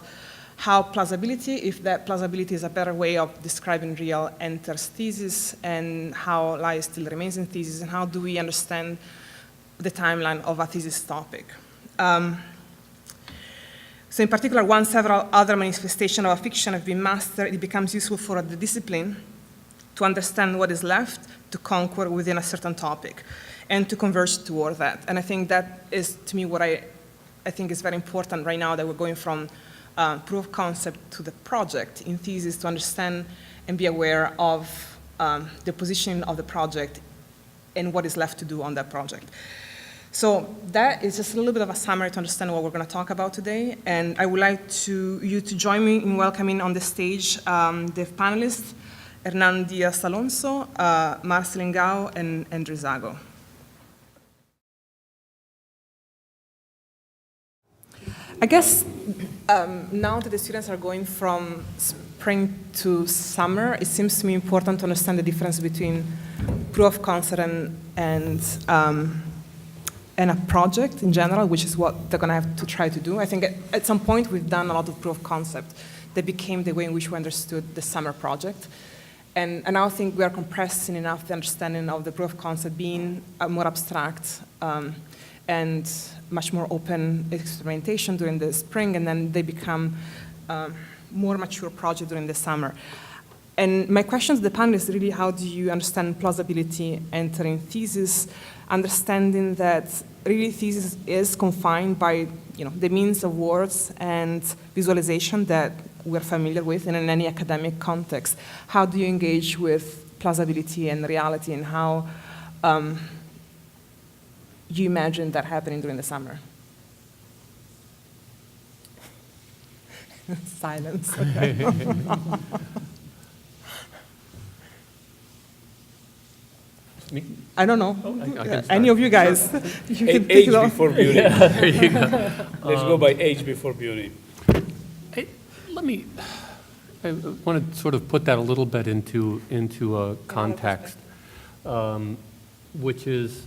how plausibility, if that plausibility is a better way of describing real, enters thesis, and how lie still remains in thesis, and how do we understand the timeline of a thesis topic. So in particular, once several other manifestations of a fiction have been mastered, it becomes useful for the discipline to understand what is left to conquer within a certain topic and to converge toward that. And I think that is, to me, what I think is very important right now, that we're going from proof of concept to the project in thesis to understand and be aware of the positioning of the project and what is left to do on that project. So that is just a little bit of a summary to understand what we're going to talk about today. And I would like you to join me in welcoming on the stage the panelists, Hernan Diaz Alonso, Marcelyn Gow, and Andrew Zago. I guess now that the students are going from spring to summer, it seems to me important to understand the difference between proof of concept and a project in general, which is what they're going to have to try to do. I think at some point we've done a lot of proof of concept that became the way in which we understood the summer project. And I now think we are compressing enough the understanding of the proof of concept being more abstract and much more open experimentation during the spring, and then they become more mature project during the summer. And my question to the panel is really, how do you understand plausibility entering thesis, understanding that really thesis is confined by the means of words and visualization that we're familiar with in any academic context. How do you engage with plausibility and reality, and how you imagine that happening during the summer? Silence. Okay. Me? I don't know. Oh, I can Any of you guys. You can pick Age it up. before beauty. There you go. Let's go by age before beauty. I want to sort of put that a little bit into a context, which is,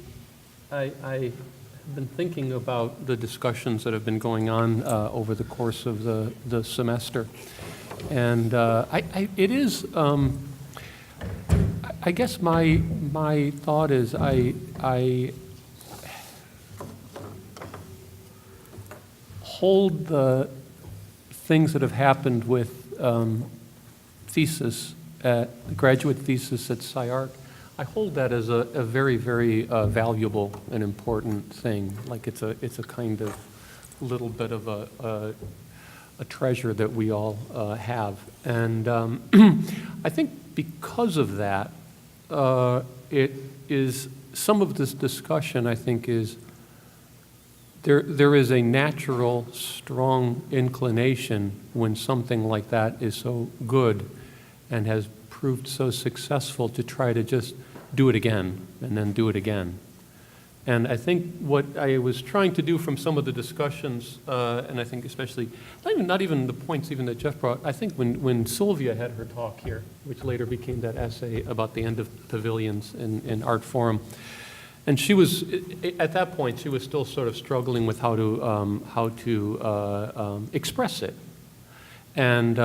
I have been thinking about the discussions that have been going on over the course of the semester, and it is. I guess my thought is I hold the things that have happened with thesis, graduate thesis at SCI-Arc. I hold that as a very, very valuable and important thing. Like it's a kind of little bit of a treasure that we all have. And I think because of that, it is, some of this discussion, I think, is there is a natural, strong inclination when something like that is so good and has proved so successful to try to just do it again and then do it again. And I think what I was trying to do from some of the discussions, and I think especially, not even the points even that Jeff brought, I think when Sylvia had her talk here, which later became that essay about the end of pavilions in Art Forum, and she was, at that point, she was still sort of struggling with how to express it. And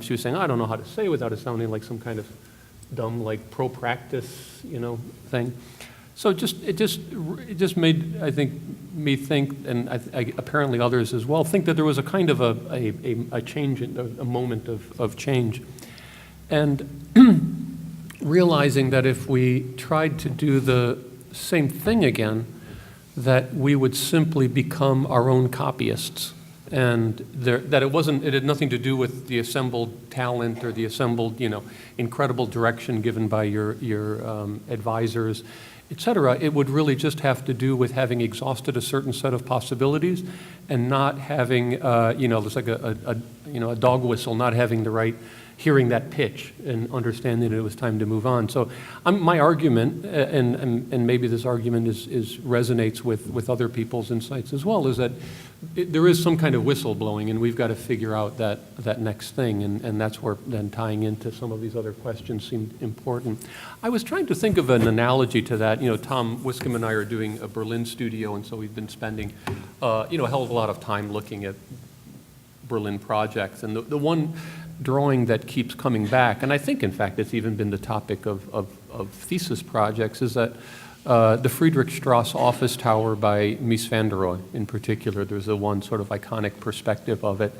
she was saying, I don't know how to say without it sounding like some kind of dumb, like pro-practice, thing. So it just made, I think, me think, and apparently others as well, think that there was a kind of a change, a moment of change. And realizing that if we tried to do the same thing again, that we would simply become our own copyists. And that it had nothing to do with the assembled talent or the assembled, incredible direction given by your advisors. et cetera. It would really just have to do with having exhausted a certain set of possibilities and not having, it's like a dog whistle, not having the right, hearing that pitch and understanding that it was time to move on. So my argument, and maybe this argument resonates with other people's insights as well, is that there is some kind of whistle blowing, and we've got to figure out that next thing, and that's where then tying into some of these other questions seemed important. I was trying to think of an analogy to that. Tom Wiscombe and I are doing a Berlin studio, and so we've been spending a hell of a lot of time looking at Berlin projects, and the one drawing that keeps coming back, and I think in fact it's even been the topic of thesis projects, is that the Friedrichstrasse office tower by Mies van der Rohe in particular. There's a one sort of iconic perspective of it.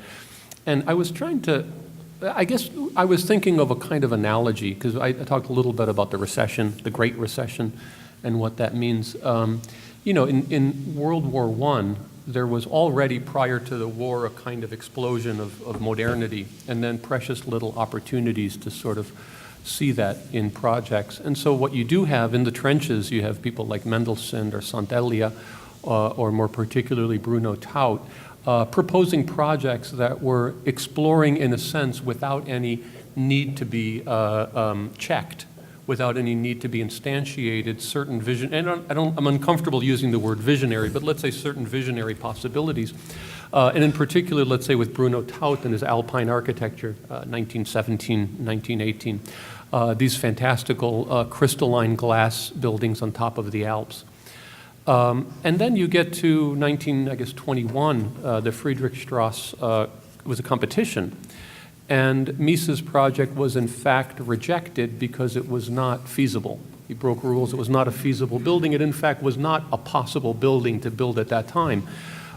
And I was trying to, I guess I was thinking of a kind of analogy, because I talked a little bit about the recession, the Great Recession, and what that means. In World War I, there was already, prior to the war, a kind of explosion of modernity, and then precious little opportunities to sort of see that in projects. And so what you do have in the trenches, you have people like Mendelssohn or Santelia, or more particularly Bruno Taut, proposing projects that were exploring, in a sense, without any need to be checked, without any need to be instantiated, certain vision, and I'm uncomfortable using the word visionary, but let's say certain visionary possibilities. And in particular, let's say with Bruno Taut and his Alpine architecture, 1917, 1918, these fantastical crystalline glass buildings on top of the Alps. And then you get to 1921, the Friedrichstrasse was a competition. And Mies's project was in fact rejected because it was not feasible. He broke rules. It was not a feasible building. It in fact was not a possible building to build at that time.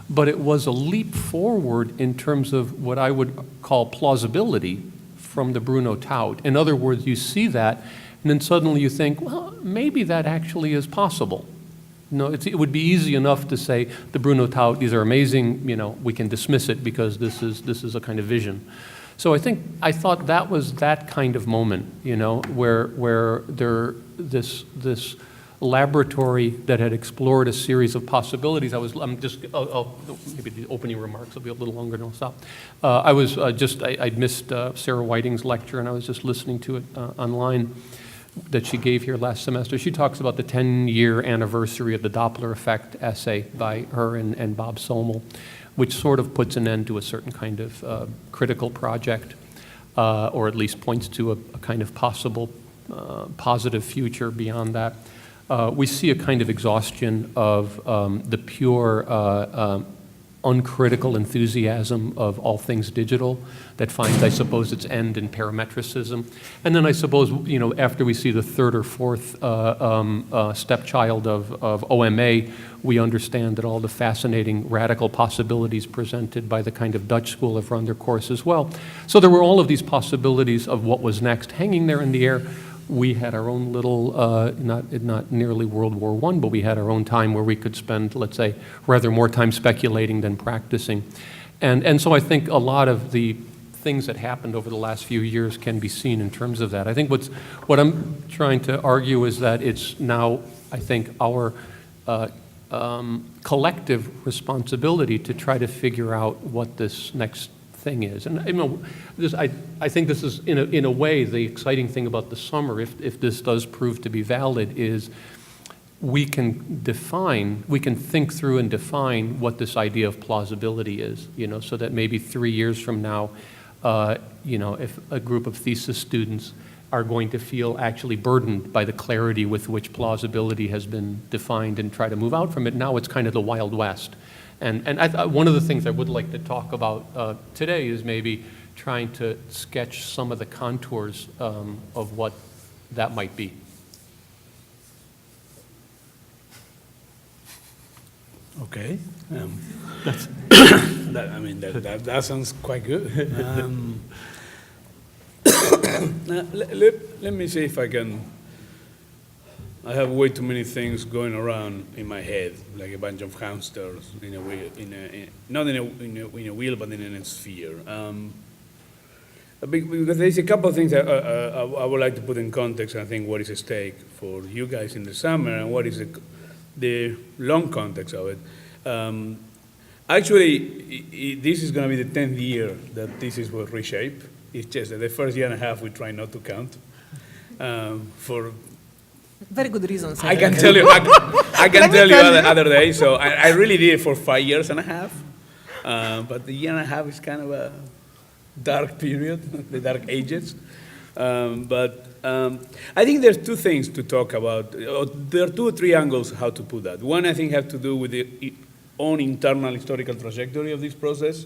But it was a leap forward in terms of what I would call plausibility from the Bruno Taut. In other words, you see that, and then suddenly you think, well, maybe that actually is possible. It would be easy enough to say, the Bruno Taut, these are amazing, we can dismiss it because this is a kind of vision. So I thought that was that kind of moment, where this laboratory that had explored a series of possibilities. Maybe the opening remarks will be a little longer, and I'll stop. I'd missed Sarah Whiting's lecture, and I was just listening to it online that she gave here last semester. She talks about the 10-year anniversary of the Doppler effect essay by her and Bob Somel, which sort of puts an end to a certain kind of critical project, or at least points to a kind of possible positive future beyond that. We see a kind of exhaustion of the pure uncritical enthusiasm of all things digital that finds, I suppose, its end in parametricism. And then I suppose, after we see the third or fourth stepchild of OMA, we understand that all the fascinating radical possibilities presented by the kind of Dutch school have run their course as well. So there were all of these possibilities of what was next hanging there in the air. We had our own little, not nearly World War I, but we had our own time where we could spend, let's say, rather more time speculating than practicing. And so I think a lot of the things that happened over the last few years can be seen in terms of that. I think what I'm trying to argue is that it's now, I think, our collective responsibility to try to figure out what this next thing is. And I think this is, in a way, the exciting thing about the summer, if this does prove to be valid, is we can think through and define what this idea of plausibility is, so that maybe 3 years from now, if a group of thesis students are going to feel actually burdened by the clarity with which plausibility has been defined and try to move out from it, now it's kind of the Wild West. And one of the things I would like to talk about today is maybe trying to sketch some of the contours of what that might be. Okay. That sounds quite good. Let me see if I can. I have way too many things going around in my head, like a bunch of hamsters in a wheel, not in a wheel, but in a sphere. Because there's a couple of things that I would like to put in context, I think, what is at stake for you guys in the summer and what is the long context of it. Actually, this is going to be the 10th year that Thesis was reshaped. It's just that the first year and a half we try not to count. For Very good reasons. I can tell you, I can tell you other day. So I really did it for 5 years and a half. But the year and a half is kind of a dark period, the dark ages. But I think there's two things to talk about. There are 2 or 3 angles how to put that. One, I think, have to do with the own internal historical trajectory of this process.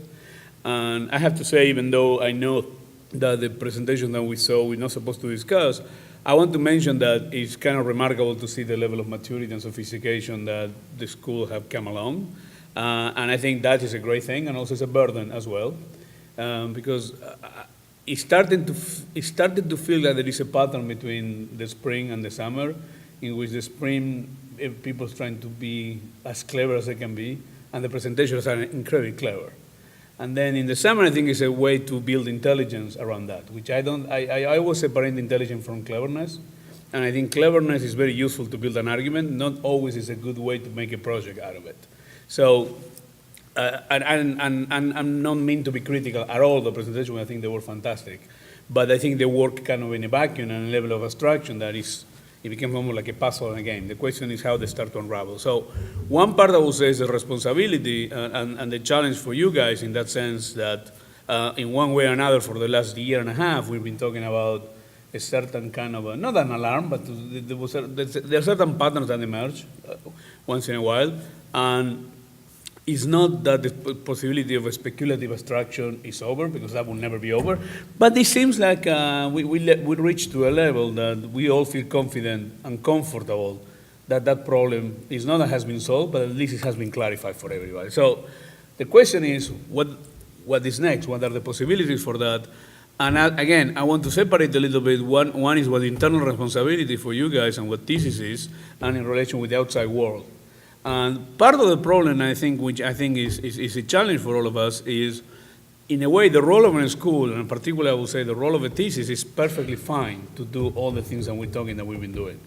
And I have to say, even though I know that the presentation that we saw we're not supposed to discuss, I want to mention that it's kind of remarkable to see the level of maturity and sophistication that the school have come along. And I think that is a great thing, and also it's a burden as well. Because it started to feel that there is a pattern between the spring and the summer, in which the spring, people's trying to be as clever as they can be, and the presentations are incredibly clever. And then in the summer, I think it's a way to build intelligence around that, which I always separate intelligence from cleverness. And I think cleverness is very useful to build an argument, not always is a good way to make a project out of it. So, and I'm not mean to be critical at all of the presentation, I think they were fantastic. But I think they work kind of in a vacuum and a level of abstraction that is, it becomes almost like a puzzle in a game. The question is how they start to unravel. So one part I would say is the responsibility and the challenge for you guys in that sense that in one way or another for the last year and a half, we've been talking about a certain kind of, not an alarm, but there are certain patterns that emerge once in a while. And it's not that the possibility of a speculative abstraction is over, because that will never be over. But it seems like we reached to a level that we all feel confident and comfortable that that problem is not that has been solved, but at least it has been clarified for everybody. So the question is, what is next? What are the possibilities for that? And again, I want to separate a little bit. One is what internal responsibility for you guys and what Thesis is, and in relation with the outside world. And part of the problem, I think, which I think is a challenge for all of us, is, in a way, the role of a school, and particularly I would say the role of a thesis, is perfectly fine to do all the things that we've been doing.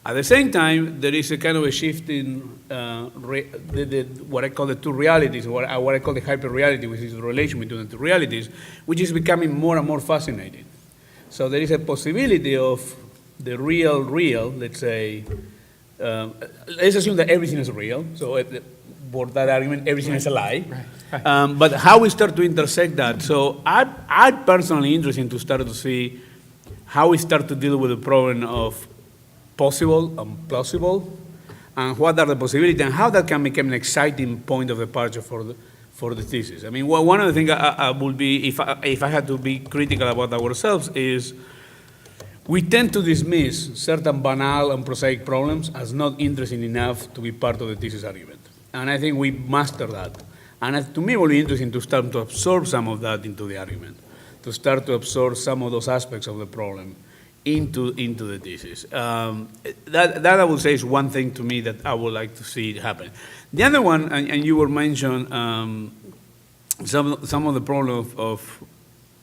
At the same time, there is a kind of a shift in what I call the 2 realities, or what I call the hyper-reality, which is the relation between the 2 realities, which is becoming more and more fascinating. So there is a possibility of the real, let's say, let's assume that everything is real. So for that argument, everything is a lie. Right. But how we start to intersect that. So I'm personally interested to start to see how we start to deal with the problem of possible and plausible, and what are the possibilities, and how that can become an exciting point of departure for the thesis. I mean, one of the things I would be, if I had to be critical about ourselves, is we tend to dismiss certain banal and prosaic problems as not interesting enough to be part of the thesis argument. And I think we master that. And to me, it will be interesting to start to absorb some of that into the argument, to start to absorb some of those aspects of the problem into the thesis. That I would say is one thing to me that I would like to see happen. The other one, and you were mentioned some of the problem of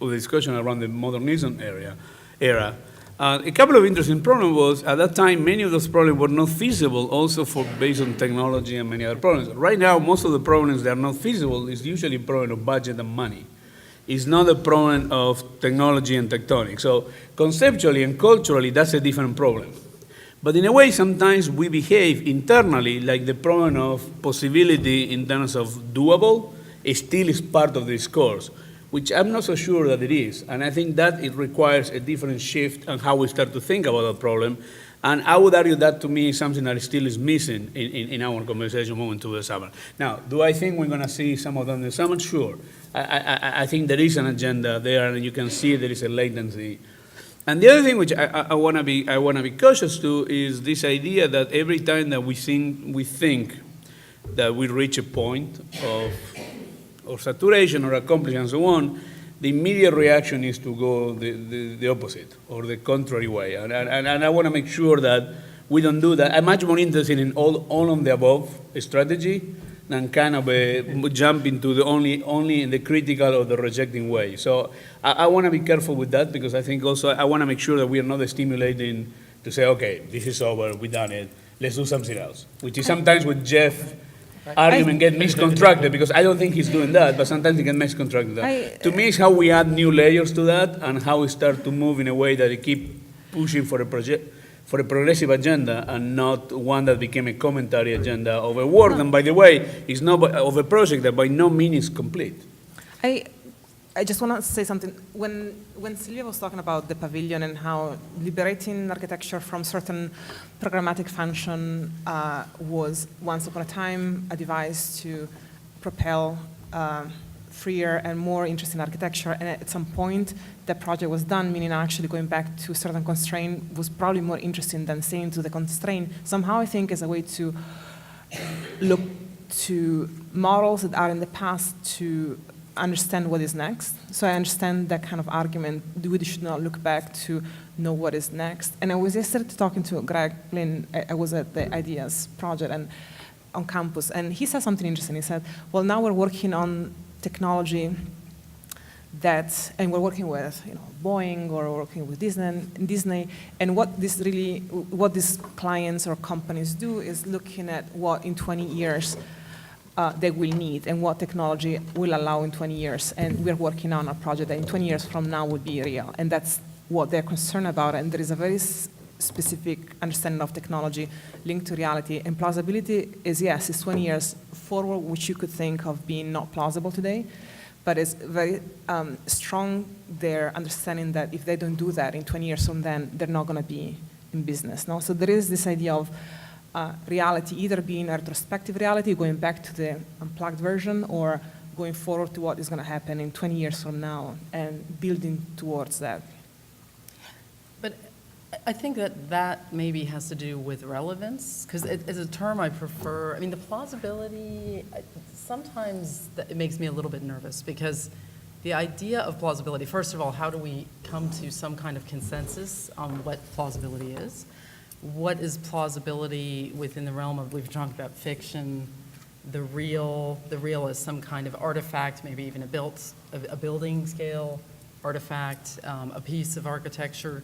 the discussion around the modernism era. A couple of interesting problems was, at that time, many of those problems were not feasible also based on technology and many other problems. Right now, most of the problems that are not feasible is usually a problem of budget and money. It's not a problem of technology and tectonics. So conceptually and culturally, that's a different problem. But in a way, sometimes we behave internally like the problem of possibility in terms of doable still is part of the discourse, which I'm not so sure that it is. And I think that it requires a different shift on how we start to think about that problem. And I would argue that, to me, is something that still is missing in our conversation moving to the summer. Now, do I think we're going to see some of that in the summer? Sure. I think there is an agenda there, and you can see there is a latency. And the other thing which I want to be cautious to is this idea that every time that we think that we reach a point of saturation or accomplishment and so on, the immediate reaction is to go the opposite or the contrary way. And I want to make sure that we don't do that. I'm much more interested in all of the above strategy than kind of jump into the only in the critical or the rejecting way. So I want to be careful with that, because I think also I want to make sure that we are not stimulating to say, okay, this is over, we done it, let's do something else, which is sometimes with Jeff argument get misconstructed, because I don't think he's doing that, but sometimes it get misconstructed. To me, it's how we add new layers to that and how we start to move in a way that it keep pushing for a project, for a progressive agenda, and not one that became a commentary agenda of a work. And by the way, it's not of a project that by no means is complete. I just want to say something. When Silvia was talking about the pavilion and how liberating architecture from certain programmatic function was once upon a time a device to propel freer and more interesting architecture, and at some point the project was done, meaning actually going back to certain constraint was probably more interesting than staying to the constraint. Somehow I think is a way to look to models that are in the past to understand what is next. So I understand that kind of argument. We should not look back to know what is next. And I was yesterday talking to Greg Lynn. I was at the Ideas project and on campus, and he said something interesting. He said, well, now we're working on technology that, and we're working with Boeing, or we're working with Disney, and what these clients or companies do is looking at what in 20 years they will need and what technology will allow in 20 years. And we're working on a project that in 20 years from now would be real. And that's what they're concerned about. And there is a very specific understanding of technology linked to reality. And plausibility is, yes, it's 20 years forward, which you could think of being not plausible today. But it's very strong, their understanding that if they don't do that in 20 years from then, they're not going to be in business. No? So there is this idea of reality either being a retrospective reality, going back to the unplugged version, or going forward to what is going to happen in 20 years from now and building towards that. But I think that maybe has to do with relevance, because as a term I prefer. I mean, the plausibility, sometimes it makes me a little bit nervous, because the idea of plausibility, first of all, how do we come to some kind of consensus on what plausibility is? What is plausibility within the realm of, we've talked about fiction, the real is some kind of artifact, maybe even a building scale artifact, a piece of architecture,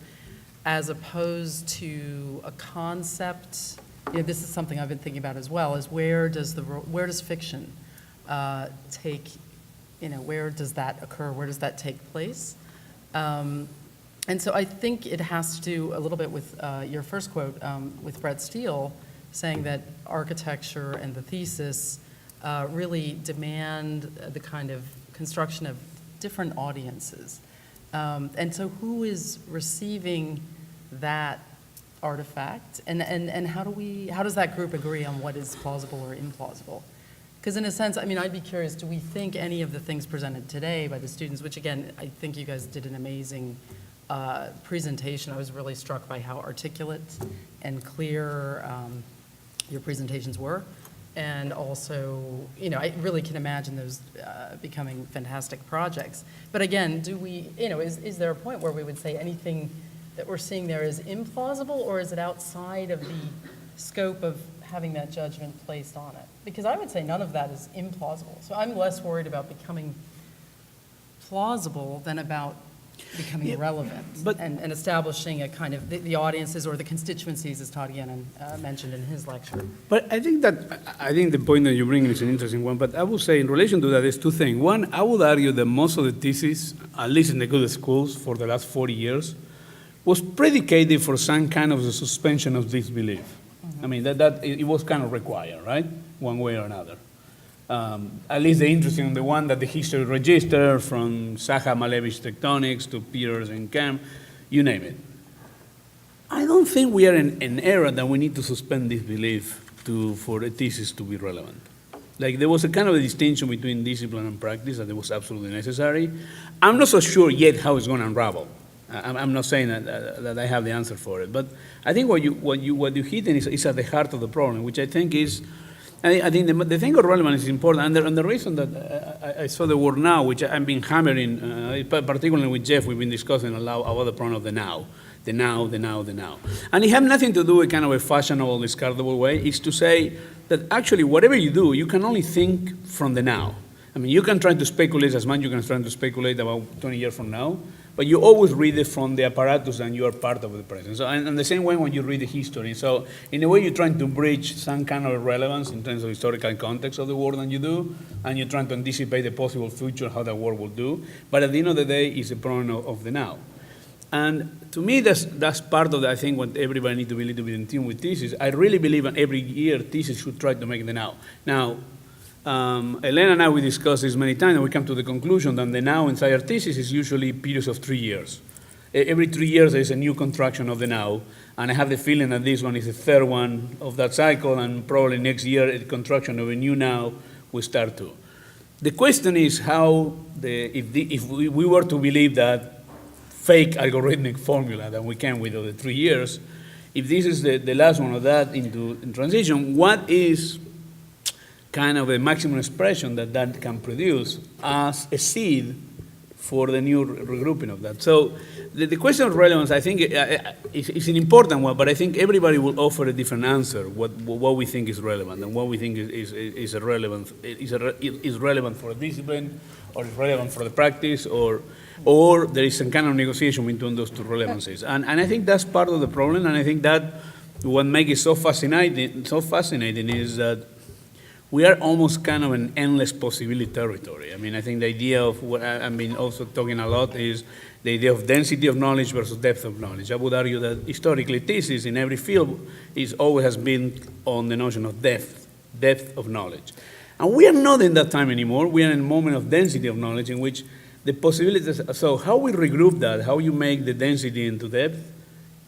as opposed to a concept. This is something I've been thinking about as well, is where does fiction take, where does that occur, where does that take place? And so I think it has to do a little bit with your first quote with Brett Steele, saying that architecture and the thesis really demand the kind of construction of different audiences. And so who is receiving that artifact? And how does that group agree on what is plausible or implausible? Because in a sense, I mean, I'd be curious, do we think any of the things presented today by the students, which again, I think you guys did an amazing presentation. I was really struck by how articulate and clear your presentations were. And also, I really can imagine those becoming fantastic projects. But again, do we, is there a point where we would say anything that we're seeing there is implausible, or is it outside of the scope of having that judgment placed on it? Because I would say none of that is implausible. So I'm less worried about becoming plausible than about becoming relevant and establishing a kind of the audiences or the constituencies, as Todd Gannon mentioned in his lecture. But I think the point that you bring is an interesting one, but I would say in relation to that, there's two things. One, I would argue that most of the thesis, at least in the good schools for the last 40 years, was predicated for some kind of a suspension of disbelief. Mm-hmm. I mean, that it was kind of required, right? One way or another. At least the interesting, the one that the history register, from Zaha Malevich tectonics to Peters and Kemp, you name it. I don't think we are in an era that we need to suspend disbelief for a thesis to be relevant. Like, there was a kind of a distinction between discipline and practice that it was absolutely necessary. I'm not so sure yet how it's going to unravel. I'm not saying that I have the answer for it, but I think what you hit is at the heart of the problem, which I think is, I think the thing of relevance is important, and the reason that I saw the word now, which I've been hammering, particularly with Jeff, we've been discussing a lot about the problem of the now. the now, the now, the now. And it has nothing to do with kind of a fashionable, discardable way. It's to say that actually whatever you do, you can only think from the now. I mean, you can try to speculate as much you can try to speculate about 20 years from now, but you always read it from the apparatus and you are part of the present. So, and the same way when you read the history. So in a way, you're trying to bridge some kind of relevance in terms of historical context of the world that you do, and you're trying to anticipate the possible future, how the world will do. But at the end of the day, it's a problem of the now. And to me, that's part of, I think, what everybody needs to be a little bit in tune with Thesis. I really believe that every year, Thesis should try to make the now. Now, Elena and I, we discussed this many times, and we come to the conclusion that the now inside our thesis is usually periods of 3 years. Every 3 years, there's a new contraction of the now, and I have the feeling that this one is the third one of that cycle, and probably next year, a contraction of a new now will start too. The question is how, if we were to believe that fake algorithmic formula that we came with over the 3 years, if this is the last one of that in transition, what is kind of a maximum expression that can produce as a seed for the new regrouping of that? So the question of relevance, I think, is an important one, but I think everybody will offer a different answer, what we think is relevant and what we think is relevant for a discipline, or is relevant for the practice, or there is some kind of negotiation between those two relevancies. And I think that's part of the problem, and I think that what makes it so fascinating is that we are almost kind of an endless possibility territory. I mean, I think the idea of what I've been also talking a lot is the idea of density of knowledge versus depth of knowledge. I would argue that historically, thesis in every field always has been on the notion of depth of knowledge. And we are not in that time anymore. We are in a moment of density of knowledge in which the possibilities, so how we regroup that, how you make the density into depth,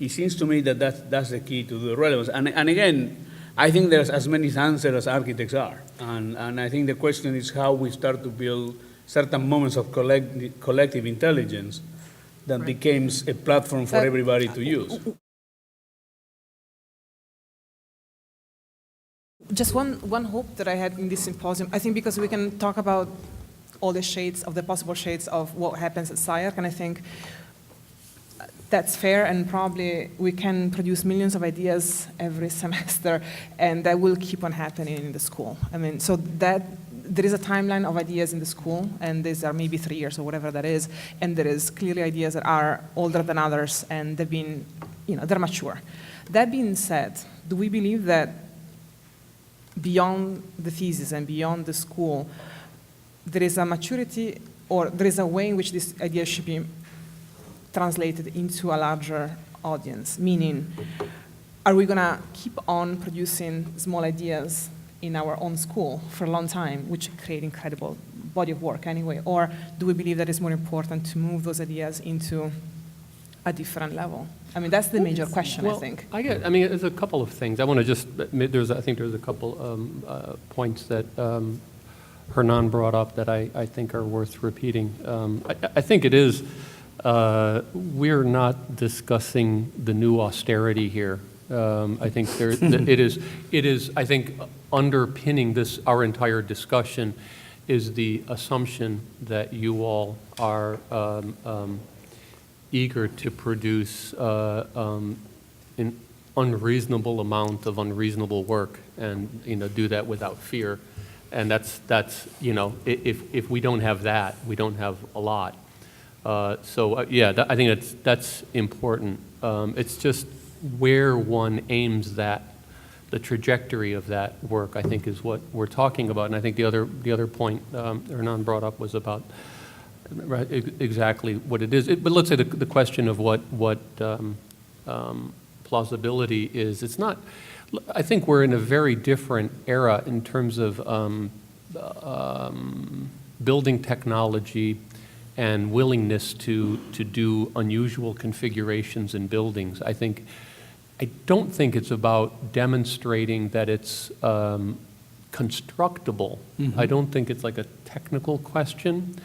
it seems to me that that's the key to the relevance. And again, I think there's as many answers as architects are. And I think the question is how we start to build certain moments of collective intelligence that becomes a platform for everybody to use. Just one hope that I had in this symposium, I think because we can talk about all the shades of the possible shades of what happens at SCI-Arc, and I think that's fair, and probably we can produce millions of ideas every semester, and that will keep on happening in the school. I mean, so that there is a timeline of ideas in the school, and these are maybe 3 years or whatever that is, and there is clearly ideas that are older than others, and they've been, they're mature. That being said, do we believe that beyond the thesis and beyond the school, there is a maturity, or there is a way in which this idea should be translated into a larger audience? Meaning, are we going to keep on producing small ideas in our own school for a long time, which create incredible body of work anyway? Or do we believe that it's more important to move those ideas into a different level? I mean, that's the major question, well, I think. There's a couple of things. I want to just, I think there's a couple points that Hernan brought up that I think are worth repeating. I think it is, we're not discussing the new austerity here. I think it is, I think, underpinning our entire discussion is the assumption that you all are eager to produce an unreasonable amount of unreasonable work, and do that without fear. And that's if we don't have that, we don't have a lot. Yeah, I think that's important. It's just where one aims that, the trajectory of that work, I think, is what we're talking about. And I think the other point Hernan brought up was about exactly what it is. But let's say the question of what plausibility is. It's not. I think we're in a very different era in terms of building technology and willingness to do unusual configurations in buildings. I don't think it's about demonstrating that it's constructible. Mm-hmm. I don't think it's like a technical question.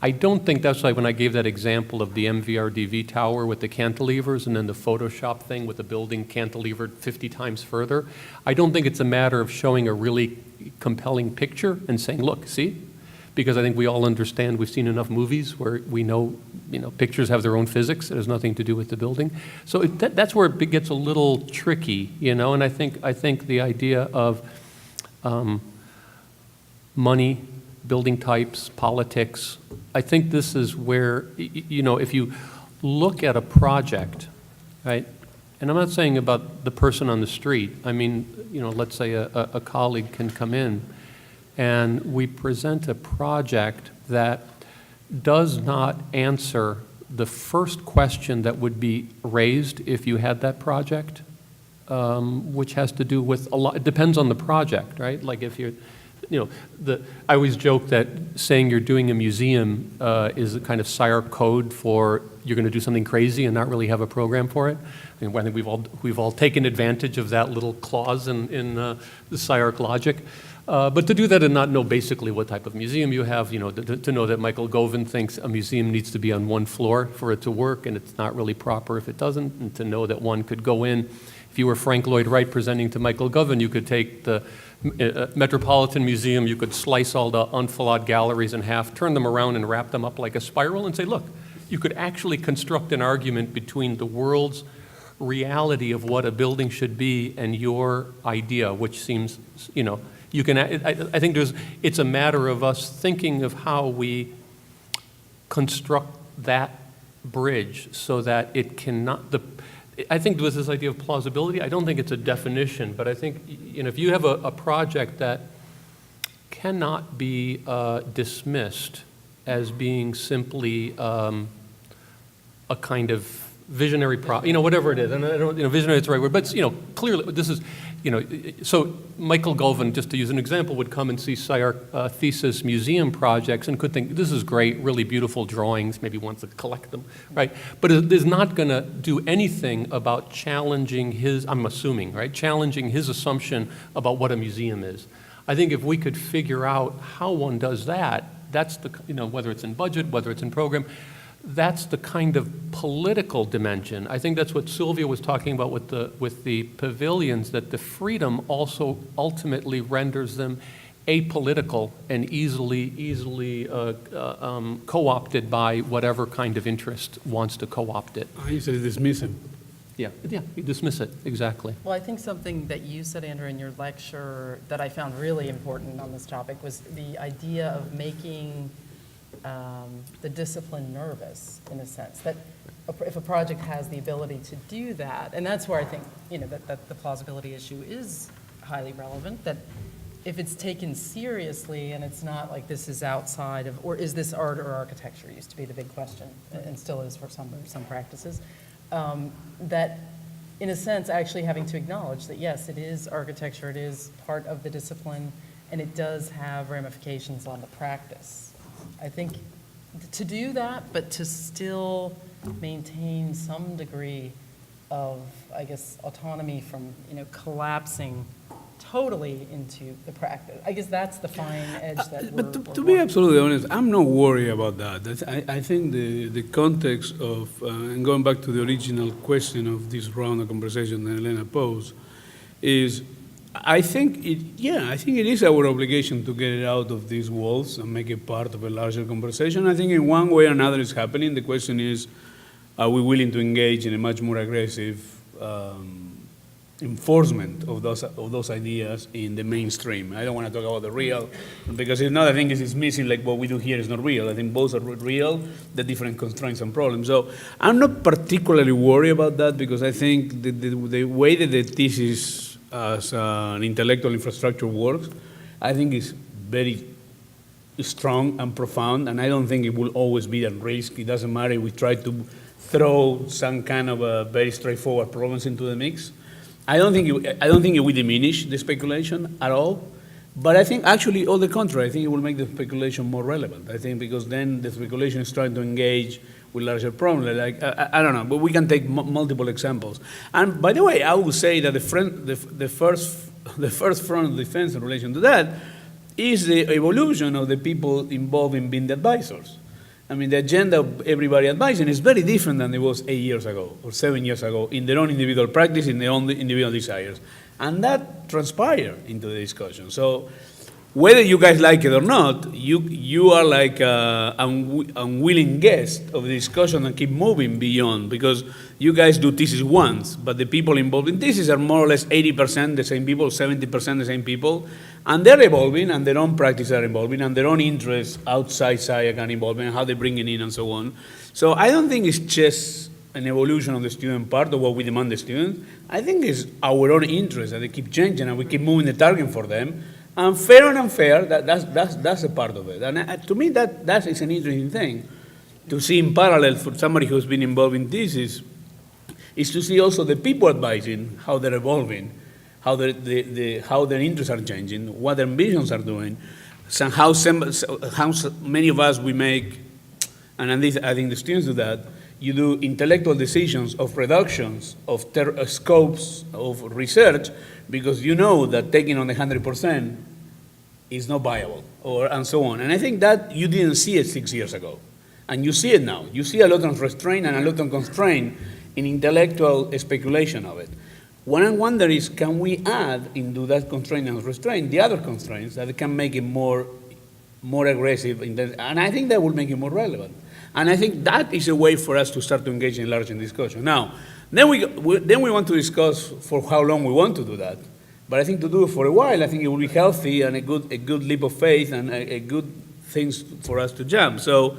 I don't think that's like when I gave that example of the MVRDV tower with the cantilevers and then the Photoshop thing with the building cantilevered 50 times further. I don't think it's a matter of showing a really compelling picture and saying, look, see? because I think we all understand, we've seen enough movies where we know, pictures have their own physics. It has nothing to do with the building. So that's where it gets a little tricky, and I think the idea of money, building types, politics, I think this is where, if you look at a project, right, and I'm not saying about the person on the street. I mean, let's say a colleague can come in and we present a project that does not answer the first question that would be raised if you had that project, which has to do with a lot, it depends on the project, right? Like if you're, I always joke that saying you're doing a museum is a kind of SCI-Arc code for you're going to do something crazy and not really have a program for it. I think we've all taken advantage of that little clause in the SCI-Arc logic. But to do that and not know basically what type of museum you have, to know that Michael Govan thinks a museum needs to be on one floor for it to work and it's not really proper if it doesn't, and to know that one could go in, if you were Frank Lloyd Wright presenting to Michael Govan, you could take the Metropolitan Museum, you could slice all the enfilade galleries in half, turn them around and wrap them up like a spiral and say, look, you could actually construct an argument between the world's reality of what a building should be and your idea, which seems, you can, I think it's a matter of us thinking of how we construct that bridge so that it cannot, I think with this idea of plausibility, I don't think it's a definition, but I think, if you have a project that cannot be dismissed as being simply a kind of visionary whatever it is, and I don't, visionary is the right word, but clearly this is, so Michael Govan, just to use an example, would come and see SCI-Arc Thesis museum projects and could think, this is great, really beautiful drawings, maybe wants to collect them, right? But it is not going to do anything about challenging his, I'm assuming, right, challenging his assumption about what a museum is. I think if we could figure out how one does that, that's the, whether it's in budget, whether it's in program, that's the kind of political dimension. I think that's what Sylvia was talking about with the pavilions, that the freedom also ultimately renders them apolitical and easily co-opted by whatever kind of interest wants to co-opt it. I usually dismiss him. Yeah, you dismiss it, exactly. Well, I think something that you said, Andrew, in your lecture that I found really important on this topic was the idea of making the discipline nervous, in a sense, that if a project has the ability to do that, and that's where I think, that the plausibility issue is highly relevant, that if it's taken seriously and it's not like this is outside of, or is this art or architecture, used to be the big question, and still is for some practices, that in a sense actually having to acknowledge that yes, it is architecture, it is part of the discipline, and it does have ramifications on the practice. I think to do that, but to still maintain some degree of, I guess, autonomy from, collapsing totally into the practice. I guess that's the fine edge that we're to be absolutely honest, I'm not worried about that. I think the context of, and going back to the original question of this round of conversation that Elena posed, is I think it is our obligation to get it out of these walls and make it part of a larger conversation. I think in one way or another it's happening. The question is, are we willing to engage in a much more aggressive enforcement of those ideas in the mainstream? I don't want to talk about the real, because if not, I think it's missing, like what we do here is not real. I think both are real, the different constraints and problems. So I'm not particularly worried about that, because I think the way that the thesis as an intellectual infrastructure works, I think is very strong and profound, and I don't think it will always be at risk. It doesn't matter if we try to throw some kind of a very straightforward problems into the mix. I don't think it will diminish the speculation at all, but I think actually all the contrary. I think it will make the speculation more relevant. I think because then the speculation is trying to engage with larger problems. Like I don't know, but we can take multiple examples. And by the way, I would say that the first front of defense in relation to that is the evolution of the people involved in being the advisors. I mean, the agenda of everybody advising is very different than it was 8 years ago or 7 years ago in their own individual practice, in their own individual desires. And that transpired into the discussion. So whether you guys like it or not, you are like unwilling guest of the discussion and keep moving beyond, because you guys do thesis once, but the people involved in thesis are more or less 80% the same people, 70% the same people, and they're evolving, and their own practice are evolving, and their own interests outside SCI-Arc are evolving, and how they bring it in and so on. So I don't think it's just an evolution on the student part of what we demand the students. I think it's our own interests that they keep changing, and we keep moving the target for them. And fair and unfair, that's a part of it. And to me, that is an interesting thing to see in parallel for somebody who's been involved in thesis, is to see also the people advising how they're evolving, how how their interests are changing, what their ambitions are doing, so how many of us we make, and I think the students do that, you do intellectual decisions of reductions, of scopes of research, because you know that taking on the 100% is not viable, and so on. And I think that you didn't see it 6 years ago. And you see it now. You see a lot of restraint and a lot of constraint in intellectual speculation of it. What I wonder is, can we add into that constraint and restraint the other constraints that can make it more aggressive, and I think that will make it more relevant. And I think that is a way for us to start to engage in larger discussion. Now, then we want to discuss for how long we want to do that. But I think to do it for a while, I think it will be healthy and a good leap of faith and a good things for us to jump. So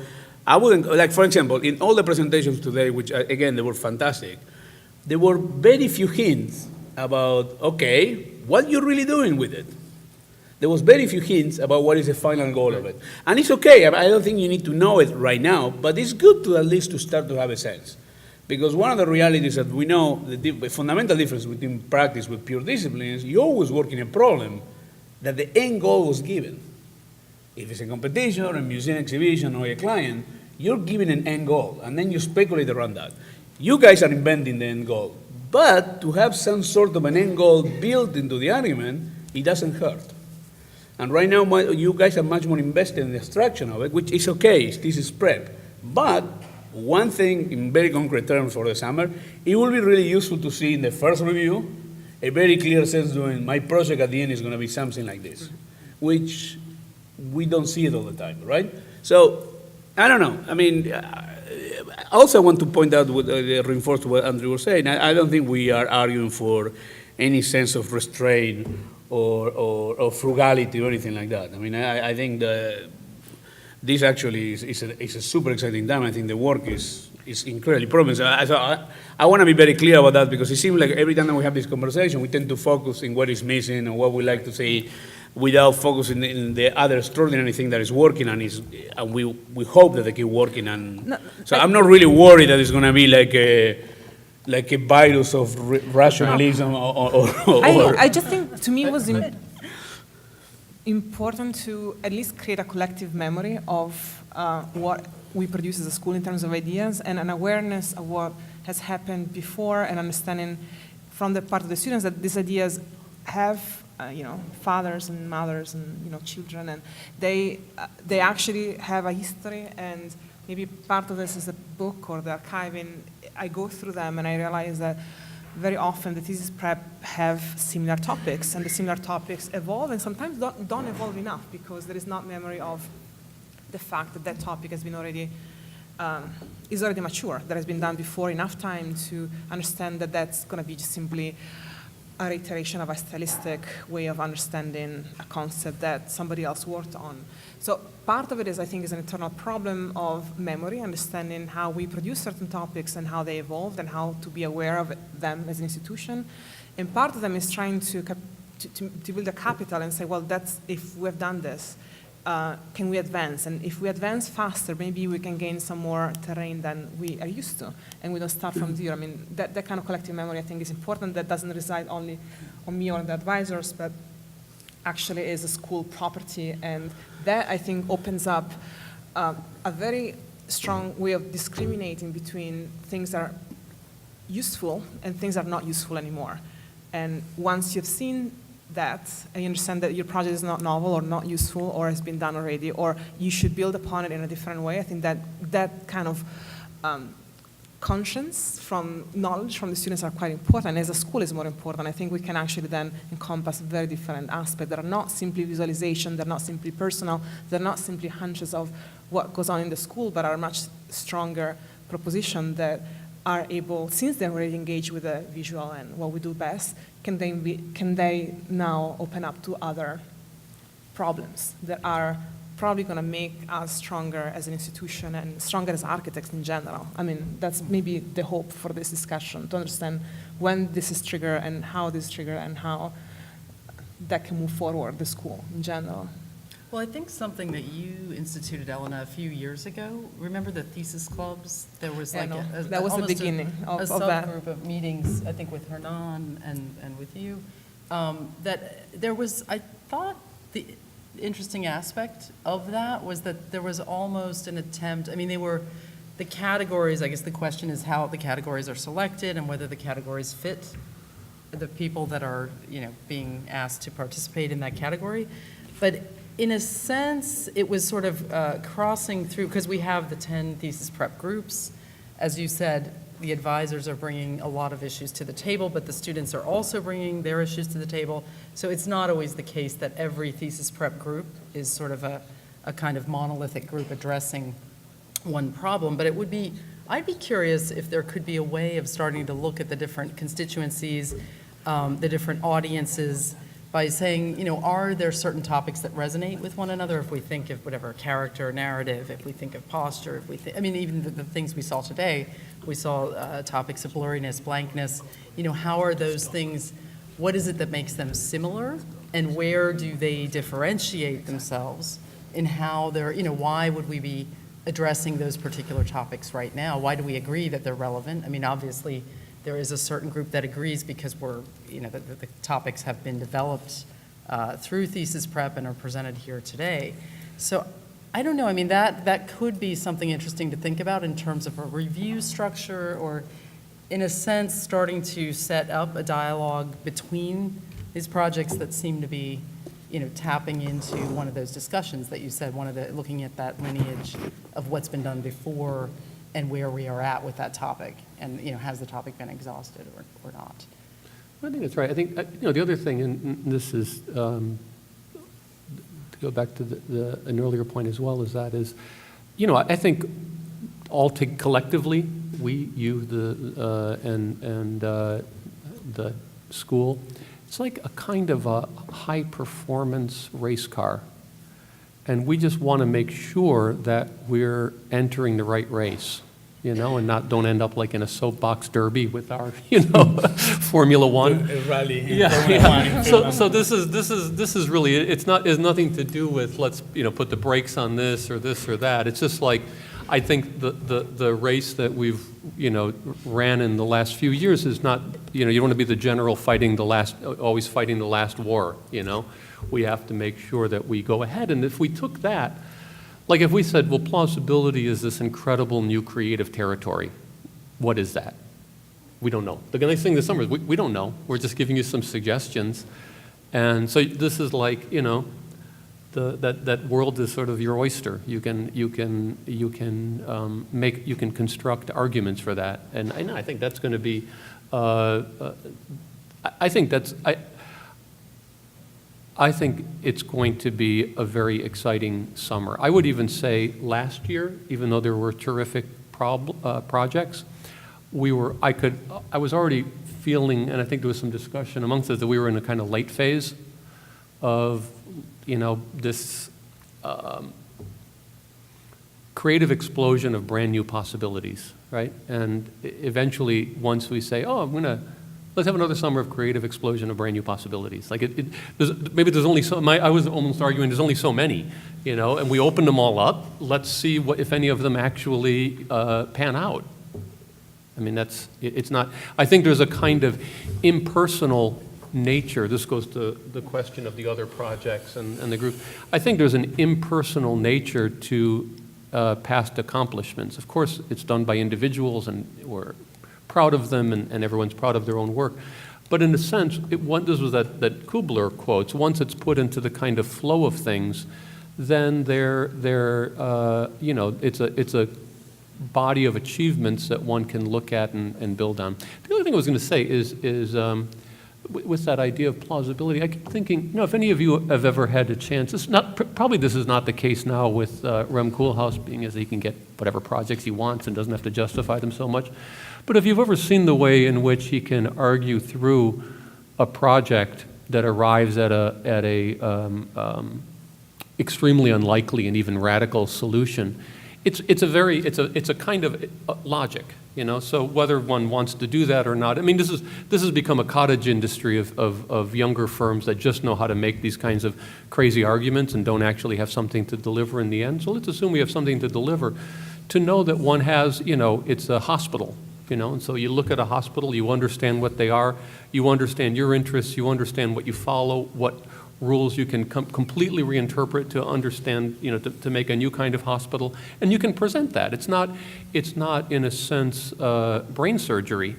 I wouldn't, like for example, in all the presentations today, which again, they were fantastic, there were very few hints about, okay, what you're really doing with it. There was very few hints about what is the final goal of it. And it's okay, I don't think you need to know it right now, but it's good to at least to start to have a sense. Because one of the realities that we know, the fundamental difference between practice with pure discipline is you always work in a problem that the end goal was given. If it's a competition or a museum exhibition or a client, you're given an end goal, and then you speculate around that. You guys are inventing the end goal. But to have some sort of an end goal built into the argument, it doesn't hurt. And right now, you guys are much more invested in the abstraction of it, which is okay, this is prep. But one thing in very concrete terms for the summer, it will be really useful to see in the first review a very clear sense doing my project at the end is going to be something like this, which we don't see it all the time, right? So, I don't know. I mean, I also want to point out, reinforce what Andrew was saying. I don't think we are arguing for any sense of restraint or frugality or anything like that. I mean, I think this actually is a super exciting time. I think the work is incredibly promising. I want to be very clear about that, because it seems like every time that we have this conversation, we tend to focus in what is missing and what we like to see, without focusing in the other extraordinary thing that is working, and we hope that they keep working. I'm not really worried that it's going to be like a virus of rationalism I just think, to me, it was important to at least create a collective memory of what we produce as a school in terms of ideas, and an awareness of what has happened before, and understanding from the part of the students that these ideas have fathers and mothers and children, and they actually have a history, and maybe part of this is the book or the archiving. I go through them and I realize that very often the thesis prep have similar topics, and the similar topics evolve, and sometimes don't evolve enough, because there is not memory of the fact that that topic has been already is already mature, that has been done before, enough time to understand that that's going to be just simply a reiteration of a stylistic way of understanding a concept that somebody else worked on. So part of it is, I think, is an internal problem of memory, understanding how we produce certain topics and how they evolved and how to be aware of them as an institution. And part of them is trying to build a capital and say, well, if we have done this, can we advance? And if we advance faster, maybe we can gain some more terrain than we are used to, and we don't start from zero. I mean, that kind of collective memory, I think, is important. That doesn't reside only on me or on the advisors, but actually is a school property. And that, I think, opens up a very strong way of discriminating between things that are useful and things that are not useful anymore. And once you've seen that, and you understand that your project is not novel or not useful or has been done already, or you should build upon it in a different way, I think that kind of conscience, from knowledge from the students are quite important. As a school is more important. I think we can actually then encompass very different aspects that are not simply visualization, they're not simply personal, they're not simply hunches of what goes on in the school, but are much stronger propositions that are able, since they're already engaged with the visual and what we do best, can they now open up to other problems that are probably going to make us stronger as an institution and stronger as architects in general. I mean, that's maybe the hope for this discussion, to understand when this is triggered and how this is triggered and how that can move forward the school in general. Well, I think something that you instituted, Elena, a few years ago, remember the thesis clubs? There was Yeah, like no, a that was the almost beginning a of that. subgroup of meetings, I think with Hernan and with you, that there was, I thought, the interesting aspect of that was that there was almost an attempt, I mean, they were, the categories, I guess the question is how the categories are selected and whether the categories fit the people that are, being asked to participate in that category. But in a sense, it was sort of crossing through, because we have the 10 thesis prep groups. As you said, the advisors are bringing a lot of issues to the table, but the students are also bringing their issues to the table. So it's not always the case that every thesis prep group is sort of a kind of monolithic group addressing one problem. But it would be, I'd be curious if there could be a way of starting to look at the different constituencies, the different audiences, by saying, are there certain topics that resonate with one another? If we think of whatever character, narrative, if we think of posture, if we think, even the things we saw today, we saw topics of blurriness, blankness. How are those things? What is it that makes them similar, and where do they differentiate themselves in how they're? Why would we be addressing those particular topics right now? Why do we agree that they're relevant? Obviously, there is a certain group that agrees because we're, the topics have been developed through thesis prep and are presented here today. So I don't know, that could be something interesting to think about in terms of a review structure, or in a sense, starting to set up a dialogue between these projects that seem to be, tapping into one of those discussions that you said, looking at that lineage of what's been done before and where we are at with that topic, and has the topic been exhausted or not? I think that's right. I think the other thing, and this is to go back to an earlier point as well, is I think collectively, you, the school, it's like a kind of a high performance race car. And we just want to make sure that we're entering the right race, and don't end up like in a soapbox derby with our, Formula One. Rally. Yeah. So this is really, it's nothing to do with let's put the brakes on this or that. It's just like, I think the race that we've ran in the last few years is not, you don't want to be the general always fighting the last war. We have to make sure that we go ahead. And if we took that, like if we said, well, plausibility is this incredible new creative territory, what is that? We don't know. The nice thing this summer is we don't know. We're just giving you some suggestions. And so this is like, that world is sort of your oyster. You can construct arguments for that. And I think that's going to be, I think it's going to be a very exciting summer. I would even say last year, even though there were terrific projects, I was already feeling, and I think there was some discussion amongst us, that we were in a kind of late phase of, this creative explosion of brand new possibilities, right? And eventually, once we say, oh, let's have another summer of creative explosion of brand new possibilities. Like maybe there's only so. I was almost arguing there's only so many, and we opened them all up. Let's see if any of them actually pan out. It's not. I think there's a kind of impersonal nature. This goes to the question of the other projects and the group. I think there's an impersonal nature to past accomplishments. Of course, it's done by individuals, and we're proud of them, and everyone's proud of their own work. But in a sense, this was that Kubler quotes, once it's put into the kind of flow of things, then it's a body of achievements that one can look at and build on. The other thing I was going to say is with that idea of plausibility, I keep thinking, you know, if any of you have ever had a chance, probably this is not the case now with Rem Koolhaas, being as he can get whatever projects he wants and doesn't have to justify them so much. But if you've ever seen the way in which he can argue through a project that arrives at a extremely unlikely and even radical solution, it's a kind of logic, you know. So whether one wants to do that or not, I mean, this has become a cottage industry of younger firms that just know how to make these kinds of crazy arguments and don't actually have something to deliver in the end. So let's assume we have something to deliver. To know that one has, you know, it's a hospital, you know, and so you look at a hospital, you understand what they are, you understand your interests, you understand what you follow, what rules you can completely reinterpret to understand, you know, to make a new kind of hospital, and you can present that. It's not in a sense brain surgery,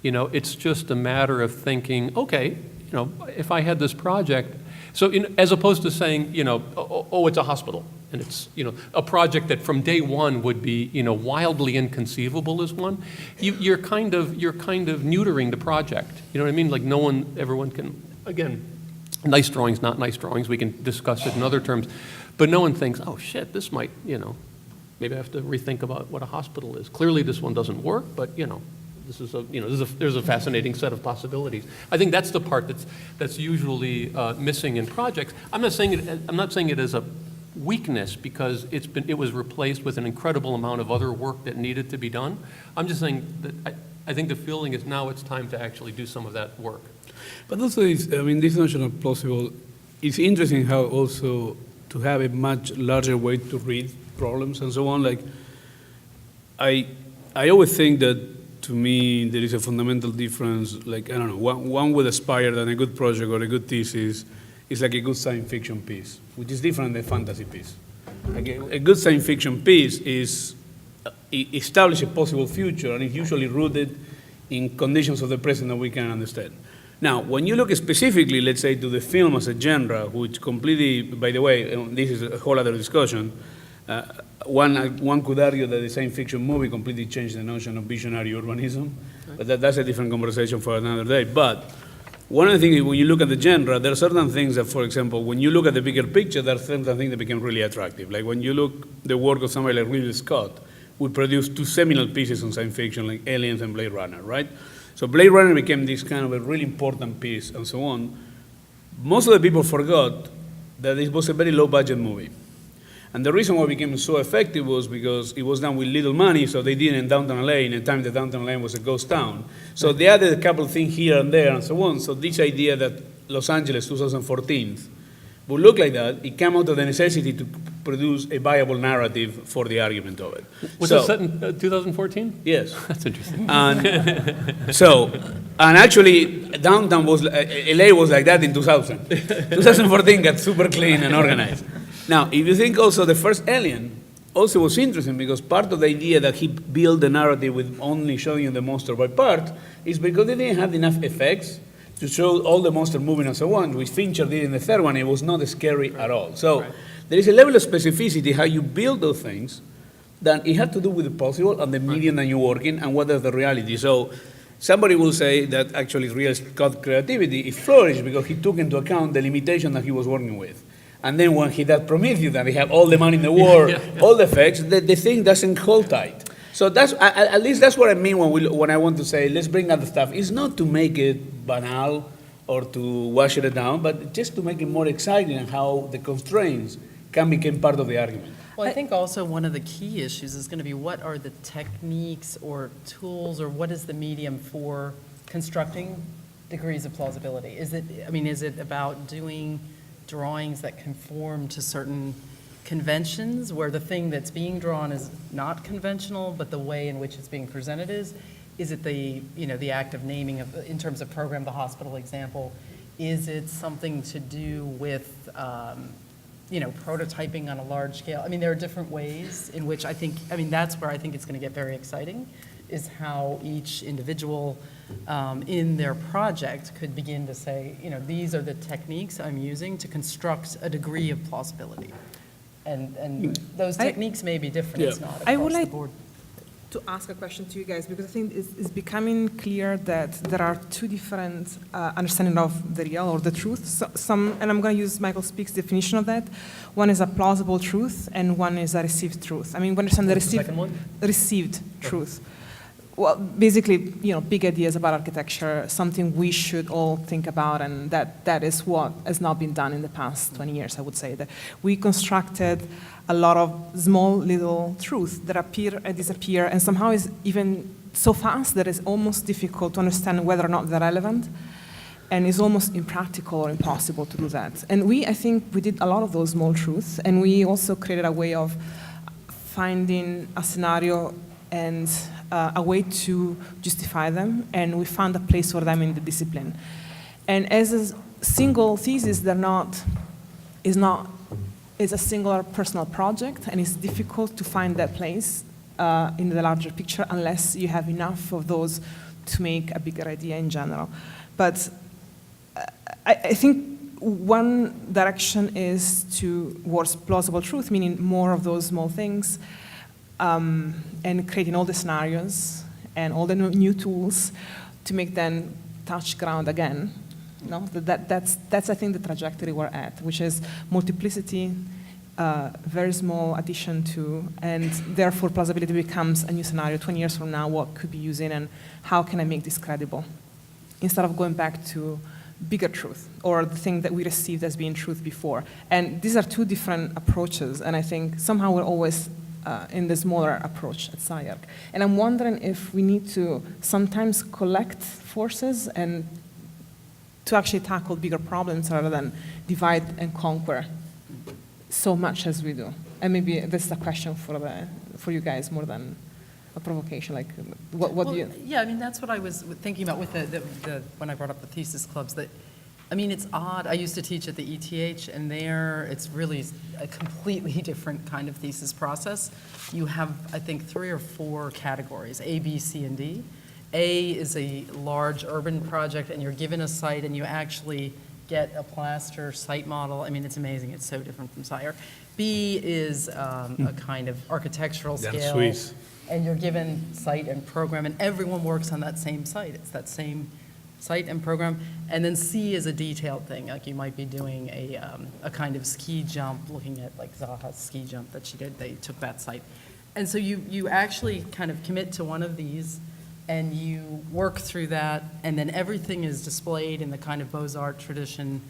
you know. It's just a matter of thinking, okay, you know, if I had this project, so as opposed to saying, you know, oh, it's a hospital, and it's, you know, a project that from day one would be, you know, wildly inconceivable as one. You're kind of neutering the project. You know what I mean? Like everyone can, again. Nice drawings, not nice drawings, we can discuss it in other terms, but no one thinks, oh shit, this might, you know, maybe I have to rethink about what a hospital is. Clearly this one doesn't work, but you know, there's a fascinating set of possibilities. I think that's the part that's usually missing in projects. I'm not saying it as a weakness because it was replaced with an incredible amount of other work that needed to be done. I'm just saying that I think the feeling is now it's time to actually do some of that work. But also, this notion of plausible, it's interesting how also to have a much larger way to read problems and so on. Like, I always think that, to me, there is a fundamental difference. Like, I don't know, one would aspire that a good project or a good thesis is like a good science fiction piece, which is different than a fantasy piece. Like a good science fiction piece is establish a possible future, and it's usually rooted in conditions of the present that we can understand. Now, when you look specifically, let's say, to the film as a genre, which completely, by the way, this is a whole other discussion, one could argue that the science fiction movie completely changed the notion of visionary urbanism, but that's a different conversation for another day. But one of the things, when you look at the genre, there are certain things that, for example, when you look at the bigger picture, there are certain things that become really attractive. Like when you look at the work of somebody like Ridley Scott, we produced two seminal pieces on science fiction, like Aliens and Blade Runner, right? So Blade Runner became this kind of a really important piece and so on. Most of the people forgot that it was a very low-budget movie. And the reason why it became so effective was because it was done with little money, so they did it in downtown LA, in a time that downtown LA was a ghost town. So they added a couple of things here and there and so on. So this idea that Los Angeles 2014 would look like that, it came out of the necessity to produce a viable narrative for the argument of it. Was it set in 2014? Yes. That's interesting. And actually, downtown was, LA was like that in 2000. 2014 got super clean and organized. Now, if you think also the first Alien also was interesting because part of the idea that he built the narrative with only showing you the monster by part is because they didn't have enough effects to show all the monster moving and so on, which Fincher did in the third one. It was not scary at all. So there is a level of specificity how you build those things that it had to do with the possible and the medium that you work in and what is the reality. So somebody will say that actually real Scott creativity it flourished because he took into account the limitation that he was working with. And then when he did Prometheus, and he had all the money in the world, all the effects, the thing doesn't hold tight. So that's at least that's what I mean when I want to say let's bring other stuff. It's not to make it banal or to wash it down, but just to make it more exciting and how the constraints can become part of the argument. Well, I think also one of the key issues is going to be what are the techniques or tools or what is the medium for constructing degrees of plausibility? Is it about doing drawings that conform to certain conventions where the thing that's being drawn is not conventional, but the way in which it's being presented is? Is it the act of naming, in terms of program, the hospital example? Is it something to do with, prototyping on a large scale? I mean, there are different ways in which that's where I think it's going to get very exciting, is how each individual in their project could begin to say, these are the techniques I'm using to construct a degree of plausibility. And those techniques may be different, it's not across the board. to ask a question to you guys, because I think it's becoming clear that there are two different understanding of the real or the truth. So and I'm going to use Michael Speak's definition of that. One is a plausible truth, and one is a received truth. I mean, we understand the received truth. Well, basically, you know, big ideas about architecture, something we should all think about, and that is what has not been done in the past 20 years, I would say. That we constructed a lot of small little truths that appear and disappear, and somehow is even so fast that it's almost difficult to understand whether or not they're relevant, and it's almost impractical or impossible to do that. And I think we did a lot of those small truths, and we also created a way of finding a scenario and a way to justify them, and we found a place for them in the discipline. And as a single thesis, is a singular personal project, and it's difficult to find that place in the larger picture unless you have enough of those to make a bigger idea in general. But I think one direction is towards plausible truth, meaning more of those small things, and creating all the scenarios and all the new tools to make them touch ground again. No, that's I think the trajectory we're at, which is multiplicity, very small addition to, and therefore plausibility becomes a new scenario. 20 years from now, what could be using, and how can I make this credible? Instead of going back to bigger truth, or the thing that we received as being truth before. And these are two different approaches, and I think somehow we're always in the smaller approach at SCI-Arc. And I'm wondering if we need to sometimes collect forces and to actually tackle bigger problems rather than divide and conquer so much as we do. And maybe this is a question for you guys more than a provocation. Like, what do you? Yeah, I mean, that's what I was thinking about with the when I brought up the thesis clubs. That, I mean, it's odd. I used to teach at the ETH, and there it's really a completely different kind of thesis process. You have, I think, 3 or 4 categories: A, B, C, and D. A is a large urban project, and you're given a site, and you actually get a plaster site model. I mean, it's amazing. It's so different from SCI-Arc. B is a kind of architectural scale. Swiss. And you're given site and program, and everyone works on that same site. It's that same site and program. And then C is a detailed thing, like you might be doing a kind of ski jump, looking at like Zaha's ski jump that she did. They took that site. And so you actually kind of commit to one of these, and you work through that, and then everything is displayed in the kind of Beaux-Arts tradition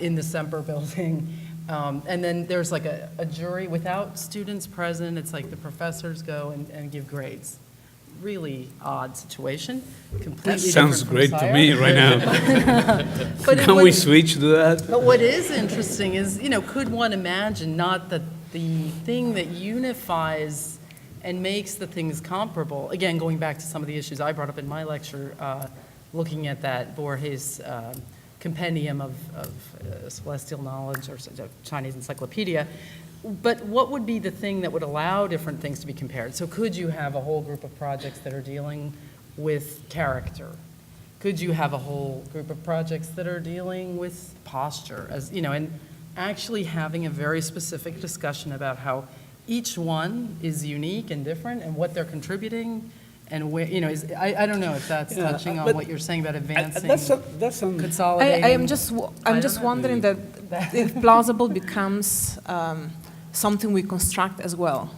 in the Semper building. And then there's like a jury without students present. It's like the professors go and give grades. Really odd situation. Completely That sounds great to me right now. But Can we switch to that? But what is interesting is, could one imagine not that the thing that unifies and makes the things comparable, again, going back to some of the issues I brought up in my lecture, looking at that Borges compendium of celestial knowledge, or Chinese encyclopedia, but what would be the thing that would allow different things to be compared? So could you have a whole group of projects that are dealing with character? Could you have a whole group of projects that are dealing with posture, and actually having a very specific discussion about how each one is unique and different and what they're contributing, and where, I don't know if that's touching on what you're saying about advancing, consolidating. I'm just wondering that if plausible becomes something we construct as well.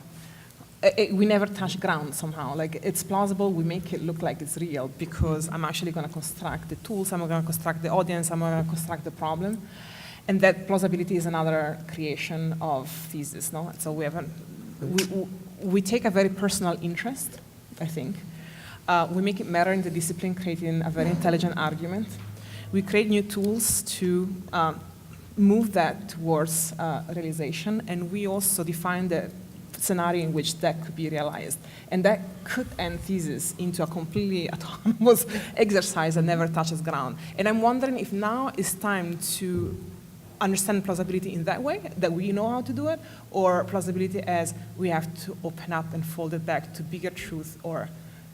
We never touch ground somehow. Like, it's plausible, we make it look like it's real because I'm actually going to construct the tools, I'm going to construct the audience, I'm going to construct the problem. And that plausibility is another creation of thesis, no? So we take a very personal interest, I think. We make it matter in the discipline, creating a very intelligent argument. We create new tools to move that towards realization, and we also define the scenario in which that could be realized. And that could end thesis into a completely autonomous exercise that never touches ground. And I'm wondering if now is time to understand plausibility in that way, that we know how to do it, or plausibility as we have to open up and fold it back to bigger truth, or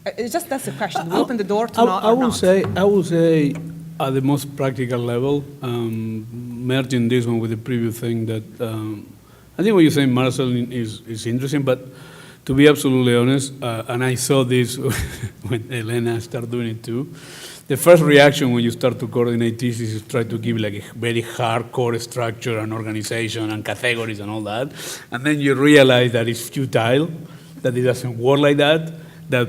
it's just, that's the question. We open the door to not or not. I would say at the most practical level, merging this one with the previous thing, that I think what you're saying, Marcelyn, is interesting, but to be absolutely honest, and I saw this when Elena started doing it too, the first reaction when you start to coordinate thesis is try to give like a very hardcore structure and organization and categories and all that. And then you realize that it's futile, that it doesn't work like that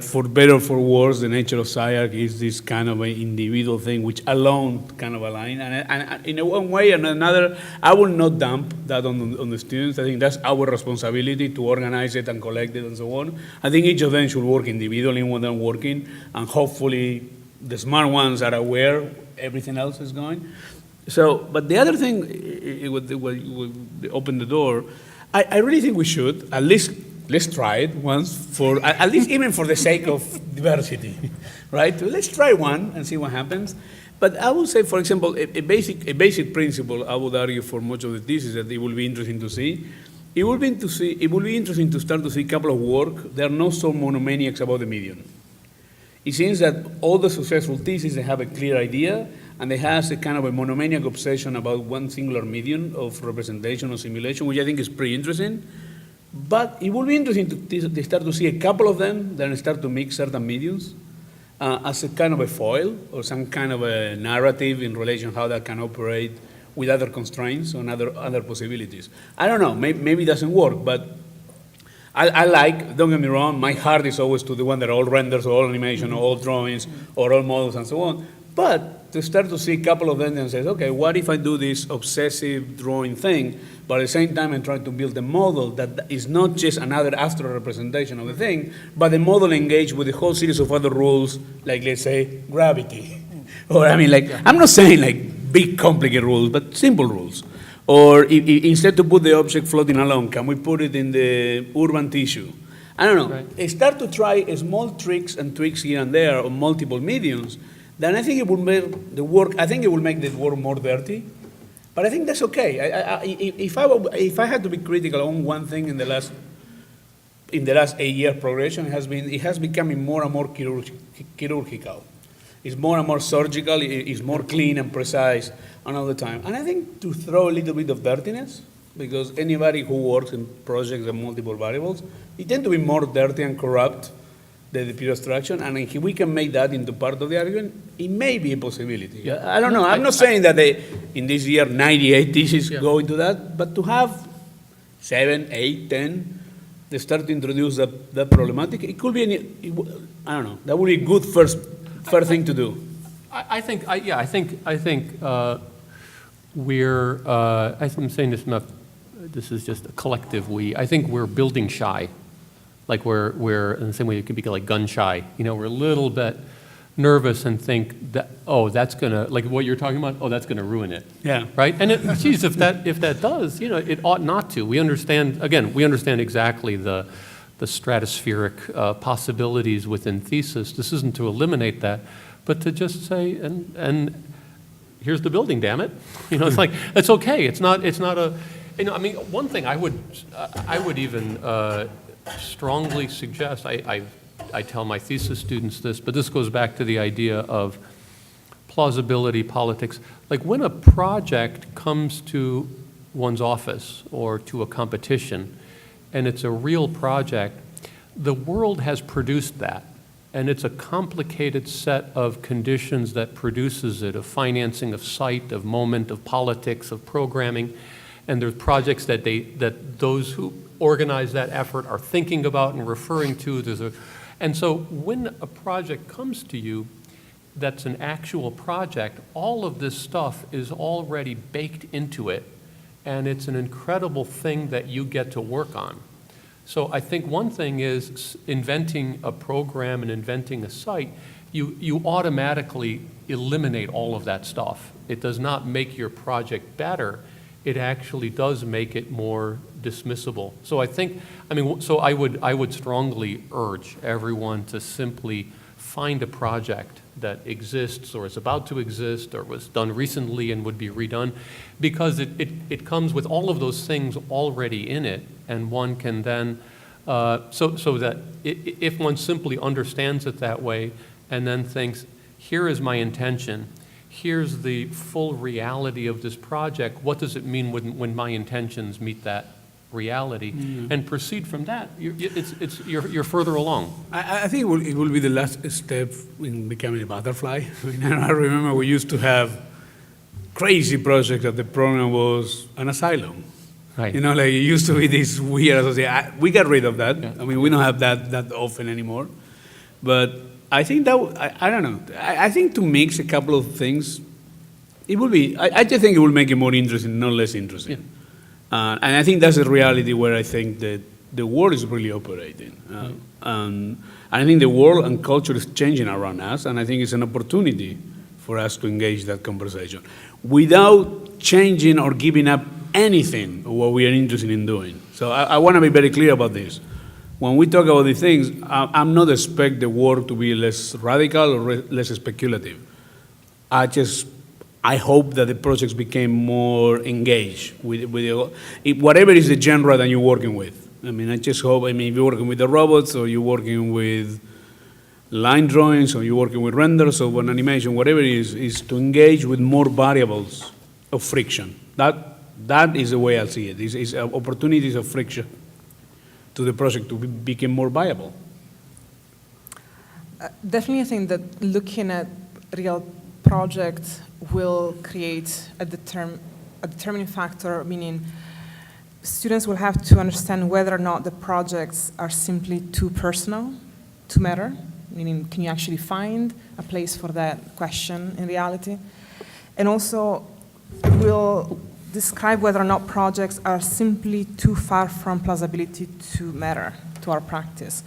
for better or for worse, the nature of SCI-Arc is this kind of an individual thing which alone kind of align. And in a one way or another, I will not dump that on the students. I think that's our responsibility to organize it and collect it and so on. I think each of them should work individually when they're working, and hopefully the smart ones are aware everything else is going. So, but the other thing, it would open the door. I really think we should, at least, let's try it once, for at least even for the sake of diversity, right? So let's try one and see what happens. But I would say, for example, a basic principle, I would argue for much of the thesis that it will be interesting to see. It will be interesting to start to see a couple of work. They are not so monomaniacs about the medium. It seems that all the successful theses, they have a clear idea, and they have a kind of a monomaniac obsession about one singular medium of representation or simulation, which I think is pretty interesting. But it will be interesting to start to see a couple of them, then start to mix certain mediums as a kind of a foil or some kind of a narrative in relation to how that can operate with other constraints and other possibilities. I don't know, maybe it doesn't work, but I like, don't get me wrong, my heart is always to the one that all renders, or all animation, or all drawings, or all models, and so on. But to start to see a couple of them and say, okay, what if I do this obsessive drawing thing, but at the same time I'm trying to build a model that is not just another astral representation of the thing, but the model engaged with a whole series of other rules, like, let's say, gravity. Or, I mean, like, I'm not saying like big complicated rules, but simple rules. Or instead to put the object floating along, can we put it in the urban tissue? I don't know. Right. Start to try small tricks and tweaks here and there on multiple mediums. Then I think it will make the work. I think it will make the work more dirty. But I think that's okay. If I had to be critical on one thing in the last 8-year progression, it has becoming more and more chirurgical. It's more and more surgical. It's more clean and precise all the time. And I think to throw a little bit of dirtiness, because anybody who works in projects and multiple variables, they tend to be more dirty and corrupt than the pure abstraction. And if we can make that into part of the argument, it may be a possibility. Yeah. I don't know. I'm not saying that in this year 98 theses go into that, but to have 7, 8, 10, they start to introduce that problematic, it could be, I don't know, that would be a good first thing to do. I think I'm saying this enough, this is just a collective we. I think we're building shy. Like we're in the same way it could be like gun shy. You know, we're a little bit nervous and think that, oh, that's gonna, like what you're talking about, oh, that's gonna ruin it. Yeah. Right? And geez, if that does, you know, it ought not to. We understand exactly the stratospheric possibilities within Thesis. This isn't to eliminate that, but to just say, and here's the building, damn it. You know, it's like, it's okay. It's not a, you know, I mean, one thing I would even strongly suggest, I tell my thesis students this, but this goes back to the idea of plausibility politics. Like when a project comes to one's office or to a competition, and it's a real project, the world has produced that. And it's a complicated set of conditions that produces it, of financing, of site, of moment, of politics, of programming. And there's projects that those who organize that effort are thinking about and referring to. And so when a project comes to you that's an actual project, all of this stuff is already baked into it. And it's an incredible thing that you get to work on. So I think one thing is inventing a program and inventing a site, you automatically eliminate all of that stuff. It does not make your project better. It actually does make it more dismissible. So I would strongly urge everyone to simply find a project that exists or is about to exist or was done recently and would be redone, because it comes with all of those things already in it, and one can then, so that if one simply understands it that way and then thinks, here is my intention, here's the full reality of this project, what does it mean when my intentions meet that reality, and proceed from that, you're further along. I think it will be the last step in becoming a butterfly. I mean, I remember we used to have crazy projects that the program was an asylum. Right. You know, like it used to be this weird association. We got rid of that. Yeah. I mean, we don't have that often anymore. But I think that, I don't know. I think to mix a couple of things, it will be, I just think it will make it more interesting, not less interesting. Yeah. And I think that's a reality where I think that the world is really operating. And I think the world and culture is changing around us, and I think it's an opportunity for us to engage that conversation without changing or giving up anything of what we are interested in doing. So I want to be very clear about this. When we talk about these things, I'm not expect the work to be less radical or less speculative. I hope that the projects became more engaged with whatever is the genre that you're working with. I mean, I just hope, if you're working with the robots, or you're working with line drawings, or you're working with renders, or with animation, whatever it is to engage with more variables of friction. That is the way I see it. Is opportunities of friction to the project to become more viable. Definitely, I think that looking at real projects will create a determining factor, meaning students will have to understand whether or not the projects are simply too personal to matter, meaning can you actually find a place for that question in reality? And also will describe whether or not projects are simply too far from plausibility to matter to our practice.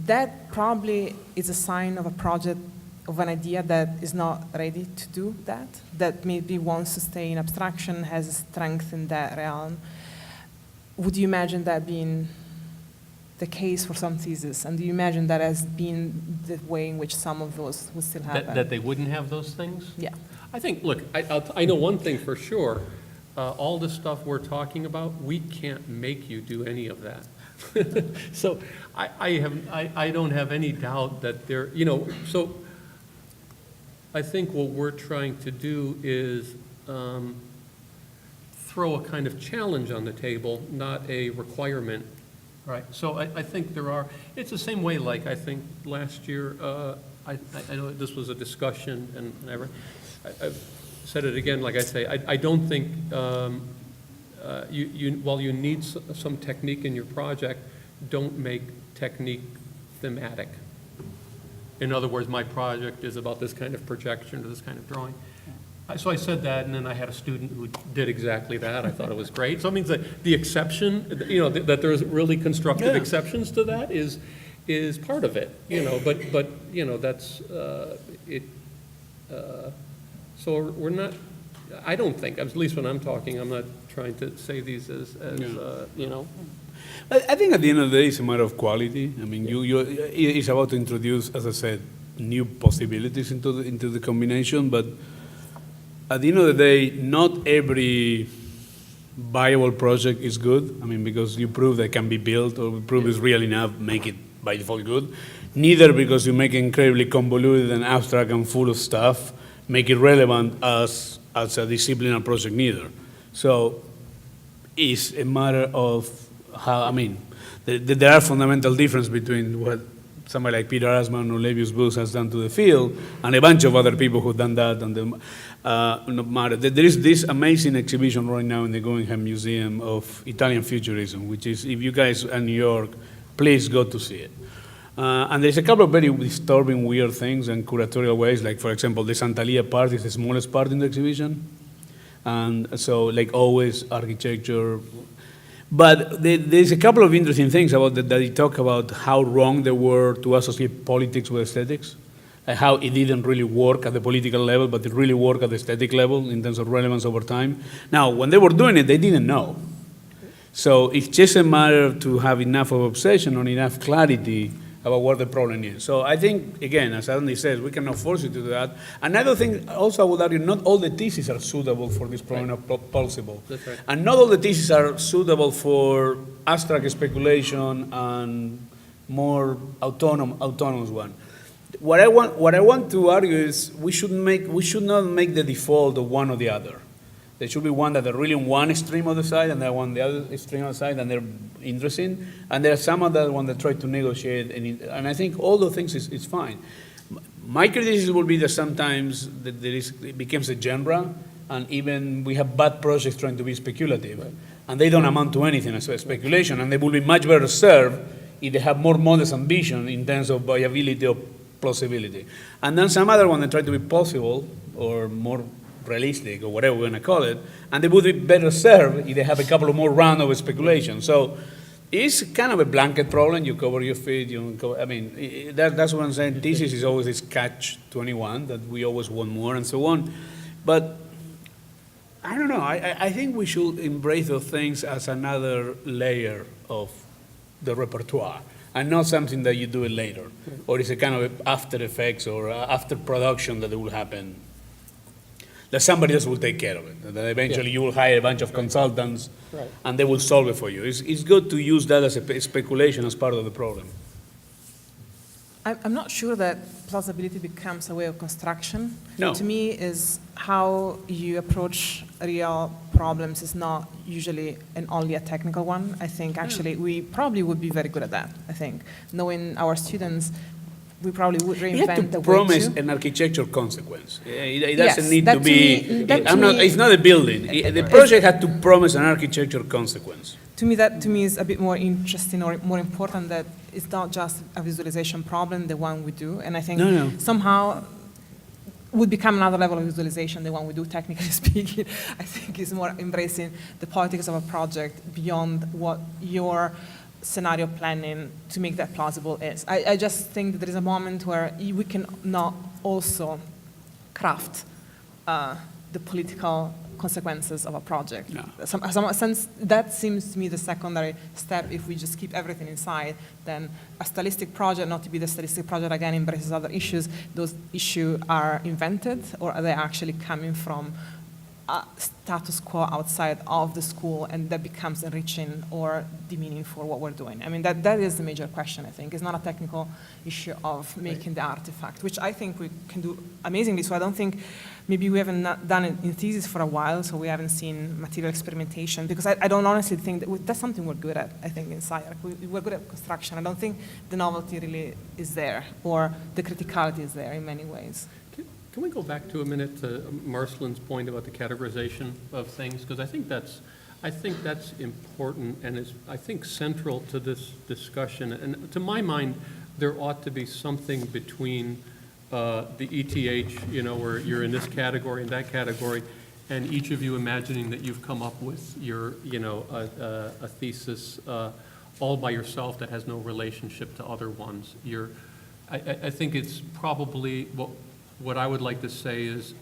That probably is a sign of a project, of an idea that is not ready to do that maybe wants to stay in abstraction, has strength in that realm. Would you imagine that being the case for some theses? And do you imagine that as being the way in which some of those would still happen? That they wouldn't have those things? Yeah. I think, look, I know one thing for sure. All the stuff we're talking about, we can't make you do any of that. So I don't have any doubt that there, so I think what we're trying to do is throw a kind of challenge on the table, not a requirement, right? So I think there are, it's the same way, like I think last year, I know this was a discussion, and I've said it again, like I say, I don't think, while you need some technique in your project, don't make technique thematic. In other words, my project is about this kind of projection or this kind of drawing. So I said that, and then I had a student who did exactly that. I thought it was great. So it means that the exception, that there's really constructive exceptions to that is part of it, but that's it. So we're not, I don't think, at least when I'm talking, I'm not trying to say these as I think at the end of the day, it's a matter of quality. I mean, it's about to introduce, as I said, new possibilities into the combination. But at the end of the day, not every viable project is good. I mean, because you prove that it can be built, or prove it's real enough, make it by default good. Neither because you make it incredibly convoluted and abstract and full of stuff, make it relevant as a disciplinary project neither. So it's a matter of how, there are fundamental differences between what somebody like Peter Asman or Levius Booth has done to the field and a bunch of other people who've done that. And there is this amazing exhibition right now in the Guggenheim Museum of Italian Futurism, which is, if you guys are in New York, please go to see it. And there's a couple of very disturbing, weird things and curatorial ways, like, for example, the Santalia part is the smallest part in the exhibition. And so, like always, architecture. But there's a couple of interesting things about that he talked about how wrong they were to associate politics with aesthetics, and how it didn't really work at the political level, but it really worked at the aesthetic level in terms of relevance over time. Now, when they were doing it, they didn't know. So it's just a matter to have enough of obsession or enough clarity about what the problem is. So I think, again, as Andy says, we cannot force you to do that. Another thing, also I would argue, not all the theses are suitable for this problem of plausible. That's right. And not all the theses are suitable for abstract speculation and more autonomous one. What I want to argue is we should not make the default of one or the other. There should be one that are really on one extreme of the side, and there one the other extreme of the side, and they're interesting. And there are some other ones that try to negotiate, and I think all those things is fine. My criticism will be that sometimes it becomes a genre, and even we have bad projects trying to be speculative, and they don't amount to anything as speculation, and they will be much better served if they have more modest ambition in terms of viability or plausibility. And then some other one that try to be possible or more realistic or whatever we're going to call it, and they would be better served if they have a couple of more rounds of speculation. So it's kind of a blanket problem. You cover your feet. That's what I'm saying. Thesis is always this catch-21 that we always want more and so on. But I don't know. I think we should embrace those things as another layer of the repertoire, and not something that you do it later, or it's a kind of after effects or after production that it will happen, that somebody else will take care of it, that eventually you will hire a bunch of consultants, and they will solve it for you. It's good to use that as a speculation as part of the problem. I'm not sure that plausibility becomes a way of construction. No. To me, is how you approach real problems is not usually and only a technical one. I think actually we probably would be very good at that. I think knowing our students, we probably would reinvent You have the to way promise to. an architecture consequence. It Yes, doesn't need that to to be. me- that to me- It's not a building. The project has to promise an architecture consequence. That to me is a bit more interesting or more important, that it's not just a visualization problem, the one we do. And I think No. somehow would become another level of visualization, the one we do, technically speaking. I think is more embracing the politics of a project beyond what your scenario planning to make that plausible is. I just think that there is a moment where we can not also craft the political consequences of a project. No. Since that seems to me the secondary step. If we just keep everything inside, then a stylistic project, not to be the stylistic project again, embraces other issues. Those issues are invented, or are they actually coming from a status quo outside of the school, and that becomes enriching or demeaning for what we're doing? I mean, that is the major question, I think. It's not a technical issue of making the artifact, which I think we can do amazingly. So I don't think, maybe we haven't done it in Thesis for a while, so we haven't seen material experimentation, because I don't honestly think that's something we're good at, I think, in SCI-Arc. We're good at construction. I don't think the novelty really is there, or the criticality is there in many ways. Can we go back to a minute to Marcelyn's point about the categorization of things? Because I think that's important and is, I think, central to this discussion. And to my mind, there ought to be something between the ETH, where you're in this category and that category, and each of you imagining that you've come up with your, a thesis all by yourself that has no relationship to other ones. I think it's probably what I would like to say is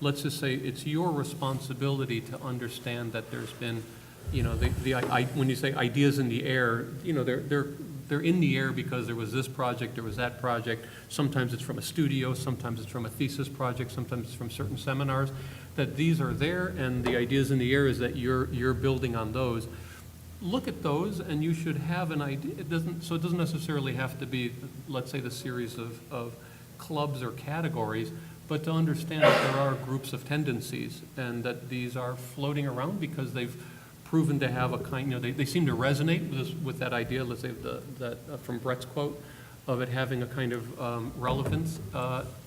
let's just say it's your responsibility to understand that there's been, when you say ideas in the air, they're in the air because there was this project, there was that project. Sometimes it's from a studio, sometimes it's from a thesis project, sometimes it's from certain seminars. That these are there, and the ideas in the air is that you're building on those. Look at those, and you should have an idea. It doesn't necessarily have to be, let's say, the series of clubs or categories, but to understand that there are groups of tendencies, and that these are floating around because they've proven to have a kind, they seem to resonate with that idea, let's say, from Brett's quote, of it having a kind of relevance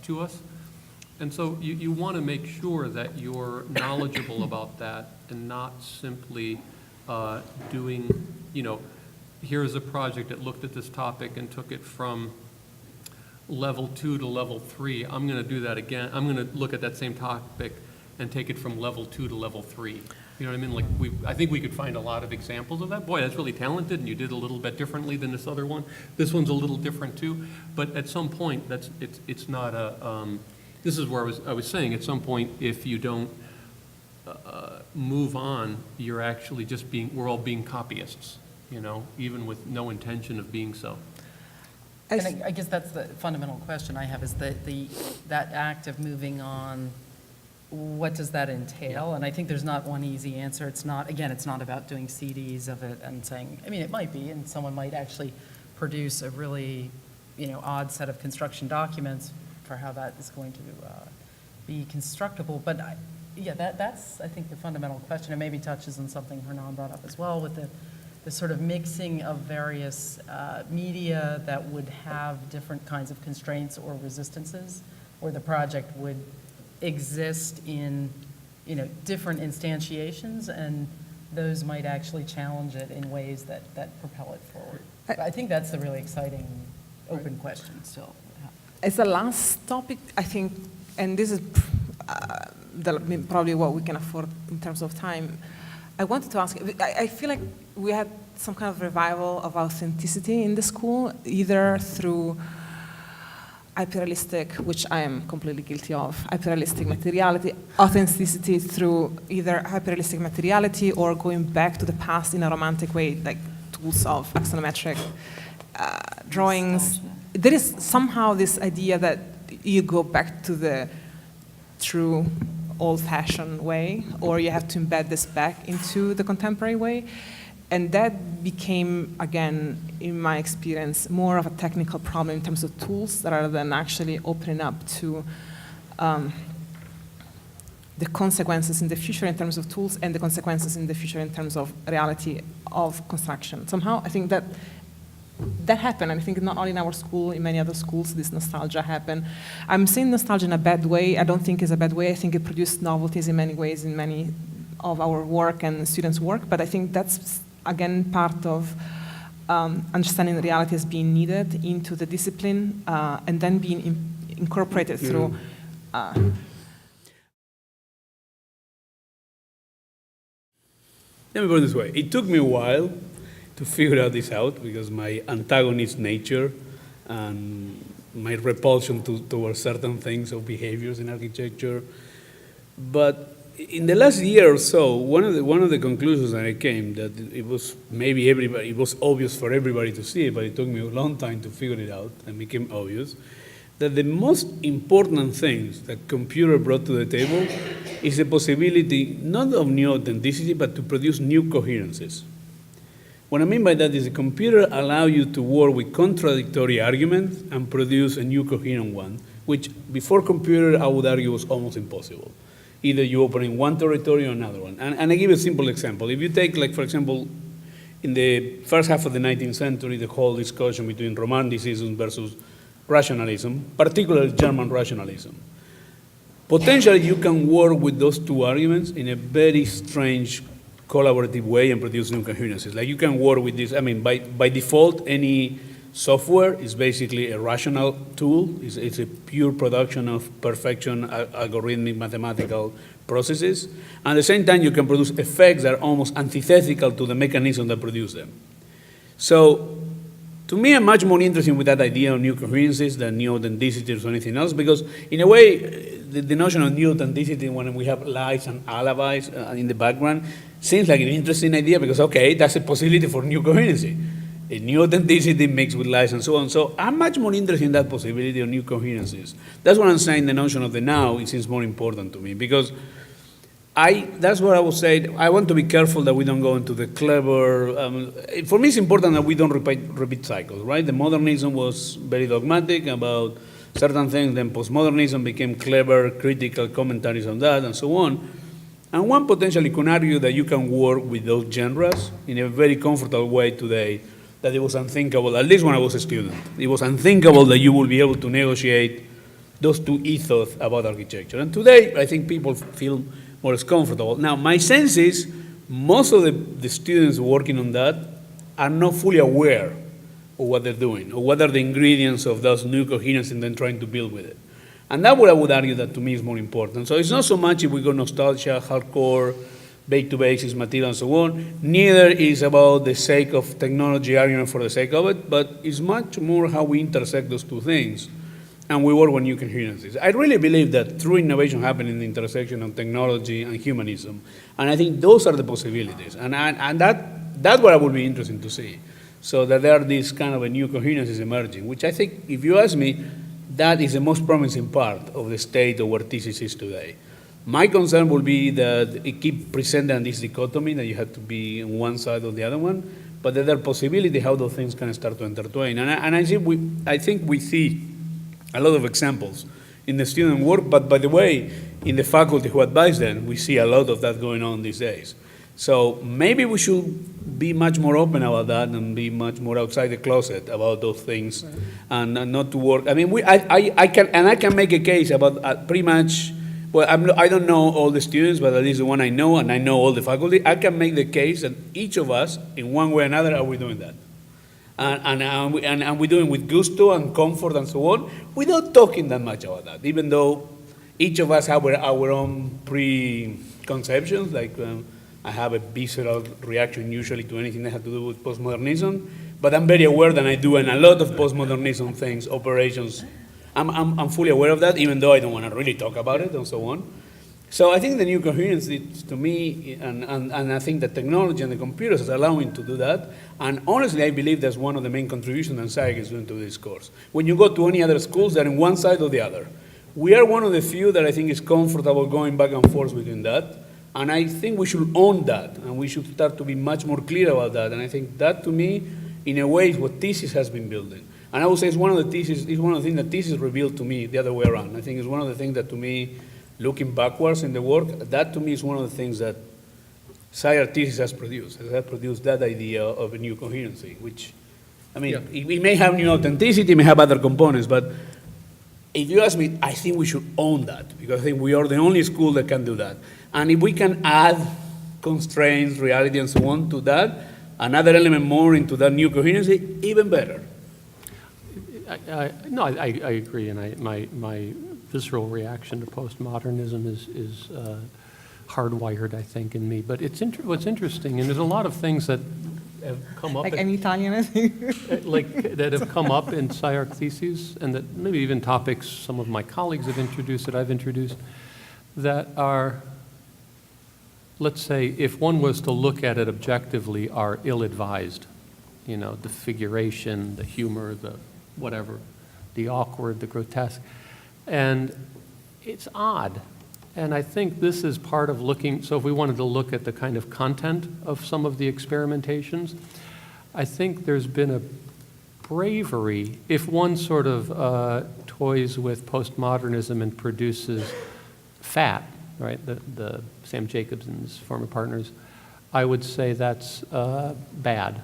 to us. And so you want to make sure that you're knowledgeable about that, and not simply doing, here's a project that looked at this topic and took it from level 2 to level 3. I'm going to do that again. I'm going to look at that same topic and take it from level 2 to level 3. You know what I mean? Like I think we could find a lot of examples of that. Boy, that's really talented, and you did a little bit differently than this other one. This one's a little different too. But at some point, it's not a. This is where I was saying. At some point, if you don't move on, you're actually just we're all being copyists. Even with no intention of being so. And I guess that's the fundamental question I have, is that act of moving on, what does that entail? And I think there's not one easy answer. It's not about doing CDs of it and saying, it might be, and someone might actually produce a really, odd set of construction documents for how that is going to be constructible. But Yeah, that's, I think, the fundamental question, and maybe touches on something Hernan brought up as well, with the sort of mixing of various media that would have different kinds of constraints or resistances, where the project would exist in, different instantiations, and those might actually challenge it in ways that propel it forward. I think that's the really exciting open question still. As the last topic, I think, and this is probably what we can afford in terms of time, I wanted to ask, I feel like we had some kind of revival of authenticity in the school, either through hyperrealistic, which I am completely guilty of, hyperrealistic materiality, authenticity through either hyperrealistic materiality or going back to the past in a romantic way, like tools of axonometric drawings. There is somehow this idea that you go back to the true old-fashioned way, or you have to embed this back into the contemporary way. And that became, again, in my experience, more of a technical problem in terms of tools rather than actually opening up to the consequences in the future in terms of tools and the consequences in the future in terms of reality of construction. Somehow, I think that happened, and I think not only in our school, in many other schools, this nostalgia happened. I'm saying nostalgia in a bad way. I don't think it's a bad way. I think it produced novelties in many ways in many of our work and students' work, but I think that's, again, part of understanding reality as being needed into the discipline and then being incorporated through. Let me put it this way. It took me a while to figure out this out because my antagonist nature and my repulsion towards certain things or behaviors in architecture. But in the last year or so, one of the conclusions that I came, that it was maybe it was obvious for everybody to see it, but it took me a long time to figure it out and became obvious, that the most important things that computer brought to the table is the possibility not of new authenticity, but to produce new coherences. What I mean by that is the computer allows you to work with contradictory arguments and produce a new coherent one, which before computer I would argue was almost impossible. Either you open in one territory or another one. And I give a simple example. If you take, like, for example, in the first half of the 19th century, the whole discussion between Romanticism versus rationalism, particularly German rationalism. Potentially, you can work with those two arguments in a very strange collaborative way and produce new coherences. Like, you can work with this, I mean, by default, any software is basically a rational tool. It's a pure production of perfection, algorithmic, mathematical processes. And at the same time, you can produce effects that are almost antithetical to the mechanism that produce them. So, to me, I'm much more interested with that idea of new coherences than new authenticities or anything else, because in a way, the notion of new authenticity when we have lies and alibis in the background seems like an interesting idea because, okay, that's a possibility for new coherency. A new authenticity mixed with lies and so on. So I'm much more interested in that possibility of new coherences. That's what I'm saying, the notion of the now, it seems more important to me because that's what I would say. I want to be careful that we don't go into the clever, for me it's important that we don't repeat cycles, right? The modernism was very dogmatic about certain things, then postmodernism became clever, critical commentaries on that and so on. And one potentially can argue that you can work with those genres in a very comfortable way today, that it was unthinkable, at least when I was a student, it was unthinkable that you would be able to negotiate those two ethos about architecture. And today, I think people feel more comfortable. Now, my sense is most of the students working on that are not fully aware of what they're doing, or what are the ingredients of those new coherence and then trying to build with it. And that's what I would argue that to me is more important. So it's not so much if we go nostalgia, hardcore, back-to-basics material and so on. Neither is about the sake of technology argument for the sake of it, but it's much more how we intersect those two things and we work with new coherences. I really believe that true innovation happens in the intersection of technology and humanism, and I think those are the possibilities, and that's what I would be interested to see, so that there are these kind of a new coherences emerging, which I think, if you ask me, that is the most promising part of the state of where Thesis is today. My concern will be that it keep presenting this dichotomy, that you have to be on one side or the other one, but that there are possibilities how those things can start to intertwine. And I think we see a lot of examples in the student work, but by the way, in the faculty who advise them, we see a lot of that going on these days. So maybe we should be much more open about that and be much more outside the closet about those things, and not to work. I mean, I can make a case about pretty much. Well, I don't know all the students, but at least the one I know, and I know all the faculty. I can make the case that each of us, in one way or another, are we doing that, and we're doing it with gusto and comfort and so on, without talking that much about that. Even though each of us have our own preconceptions, like. I have a visceral reaction usually to anything that has to do with postmodernism, but I'm very aware that I do in a lot of postmodernism things, operations. I'm fully aware of that, even though I don't want to really talk about it and so on. So I think the new coherence, to me, and I think the technology and the computers is allowing to do that. And honestly, I believe that's one of the main contributions that SCI-Arc is doing to this course. When you go to any other schools, they're in one side or the other. We are one of the few that I think is comfortable going back and forth between that. And I think we should own that, and we should start to be much more clear about that. And I think that, to me, in a way, is what Thesis has been building. And I would say it's one of the things that Thesis revealed to me the other way around. I think it's one of the things that, to me, looking backwards in the work, that to me is one of the things that SCI-Arc Thesis has produced. It has produced that idea of a new coherency, which, I mean, it may have new authenticity, it may have other components, but if you ask me, I think we should own that, because I think we are the only school that can do that. And if we can add constraints, reality, and so on to that, another element more into that new coherency, even better. No, I agree, and my visceral reaction to postmodernism is hardwired, I think, in me. But what's interesting, and there's a lot of things that have come up. Like an Italian, I think. Like that have come up in SCI-Arc theses, and that maybe even topics some of my colleagues have introduced, that I've introduced, that are, let's say, if one was to look at it objectively, are ill-advised. You know, the figuration, the humor, the whatever, the awkward, the grotesque. And it's odd. And I think this is part of looking, so if we wanted to look at the kind of content of some of the experimentations, I think there's been a bravery, if one sort of toys with postmodernism and produces fat, right, the Sam Jacobs and his former partners, I would say that's bad.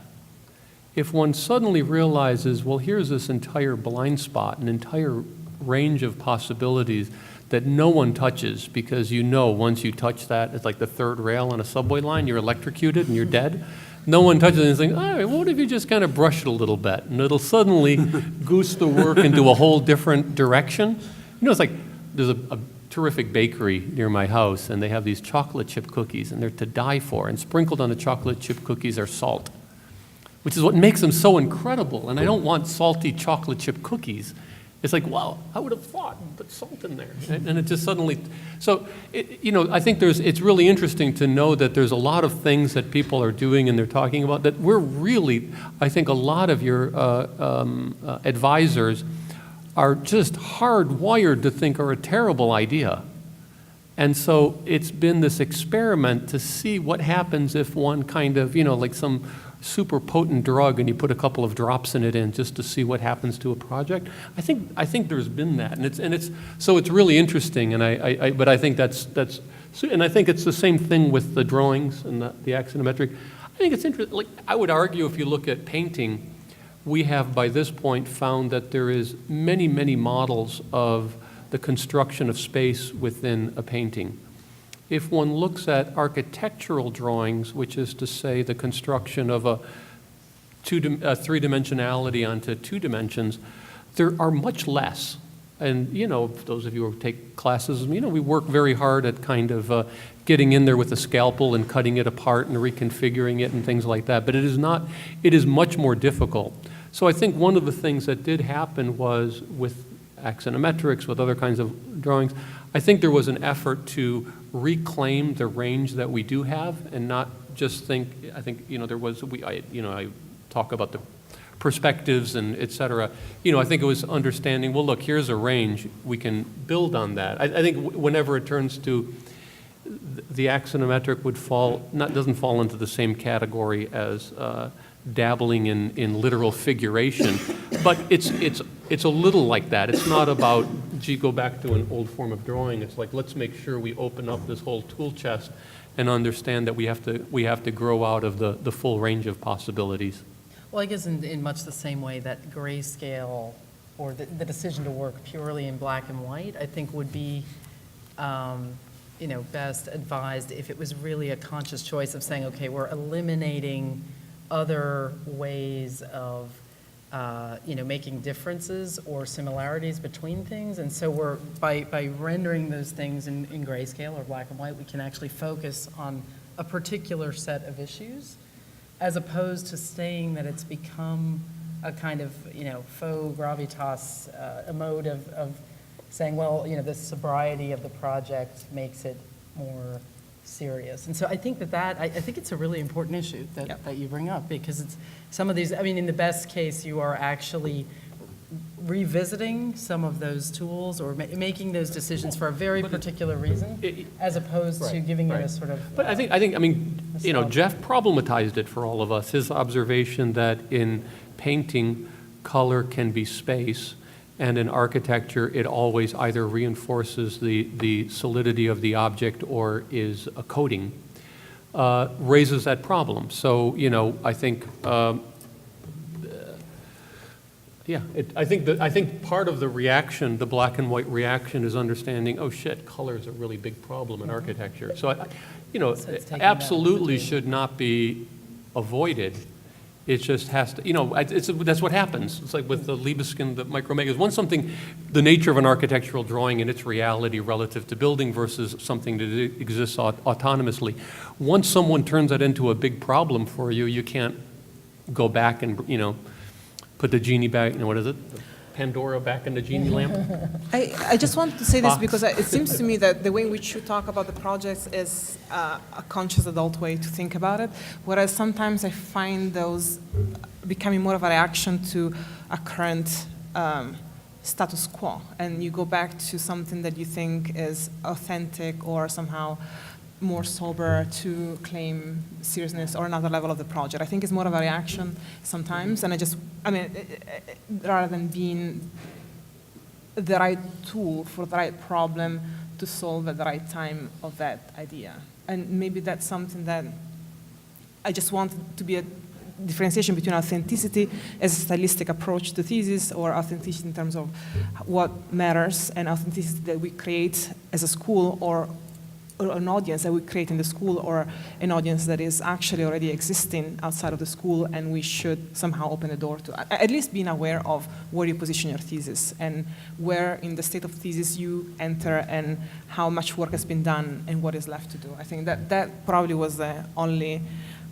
If one suddenly realizes, well, here's this entire blind spot, an entire range of possibilities that no one touches, because you know once you touch that, it's like the third rail on a subway line, you're electrocuted and you're dead. No one touches it and thinks, all right, well, what if you just kind of brush it a little bit? And it'll suddenly goose the work into a whole different direction. You know, it's like there's a terrific bakery near my house, and they have these chocolate chip cookies, and they're to die for. And sprinkled on the chocolate chip cookies are salt, which is what makes them so incredible. And I don't want salty chocolate chip cookies. It's like, wow, I would have thought, put salt in there. And it just suddenly, so, you know, I think it's really interesting to know that there's a lot of things that people are doing and they're talking about that we're really, I think a lot of your advisors are just hardwired to think are a terrible idea. And so it's been this experiment to see what happens if one kind of, you know, like some super potent drug and you put a couple of drops in it just to see what happens to a project. I think there's been that, and it's so it's really interesting. And but I think that's and I think it's the same thing with the drawings and the axonometric. I think it's interesting. Like I would argue, if you look at painting, we have by this point found that there is many models of the construction of space within a painting. If one looks at architectural drawings, which is to say the construction of a three-dimensionality onto 2 dimensions, there are much less. And, you know, those of you who take classes, you know, we work very hard at kind of getting in there with a scalpel and cutting it apart and reconfiguring it and things like that. But it is much more difficult. So I think one of the things that did happen was with axonometrics, with other kinds of drawings, I think there was an effort to reclaim the range that we do have and not just think, I think, you know, I talk about the perspectives and et cetera. You know, I think it was understanding, well, look, here's a range, we can build on that. I think whenever it turns to the axonometric doesn't fall into the same category as dabbling in literal figuration, but it's a little like that. It's not about, gee, go back to an old form of drawing. It's like, let's make sure we open up this whole tool chest and understand that we have to grow out of the full range of possibilities. Well, I guess in much the same way that grayscale or the decision to work purely in black and white, I think would be, best advised if it was really a conscious choice of saying, okay, we're eliminating other ways of, making differences or similarities between things. And so we're, by rendering those things in grayscale or black and white, we can actually focus on a particular set of issues, as opposed to saying that it's become a kind of, faux gravitas, a mode of saying, well, the sobriety of the project makes it more serious. And so I think I think it's a really important issue that you bring up, because it's some of these, in the best case, you are actually revisiting some of those tools or making those decisions for a very particular reason, as opposed to giving it a sort of. But I think, Jeff problematized it for all of us. His observation that in painting, color can be space, and in architecture, it always either reinforces the solidity of the object or is a coating, raises that problem. So, I think, I think part of the reaction, the black and white reaction, is understanding, oh shit, color is a really big problem in architecture. So, it's taking absolutely that should not be avoided. It just has to, that's what happens. It's like with the Libeskind, the micromegas. Once something, the nature of an architectural drawing and its reality relative to building versus something that exists autonomously, once someone turns that into a big problem for you, you can't go back and, put the genie back, what is it? Pandora back in the genie lamp? I just wanted to say this Box. because it seems to me that the way in which you talk about the projects is a conscious adult way to think about it, whereas sometimes I find those becoming more of a reaction to a current status quo, and you go back to something that you think is authentic or somehow more sober to claim seriousness or another level of the project. I think it's more of a reaction sometimes, and rather than being the right tool for the right problem to solve at the right time of that idea. And maybe that's something that I just want to be a differentiation between authenticity as a stylistic approach to thesis, or authenticity in terms of what matters, and authenticity that we create as a school, or an audience that we create in the school, or an audience that is actually already existing outside of the school, and we should somehow open the door to, at least being aware of where you position your thesis and where in the state of thesis you enter and how much work has been done and what is left to do. I think that probably was the only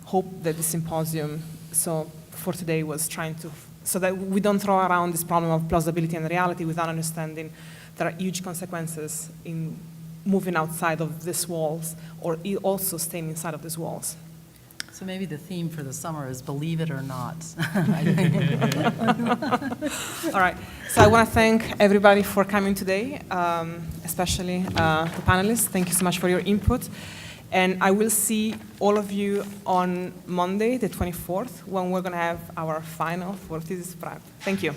hope that the symposium, so for today, was trying to, so that we don't throw around this problem of plausibility and reality without understanding there are huge consequences in moving outside of these walls, or also staying inside of these walls. So maybe the theme for the summer is believe it or not. All right, so I want to thank everybody for coming today, especially the panelists. Thank you so much for your input. And I will see all of you on Monday, the 24th, when we're going to have our final for thesis prep. Thank you.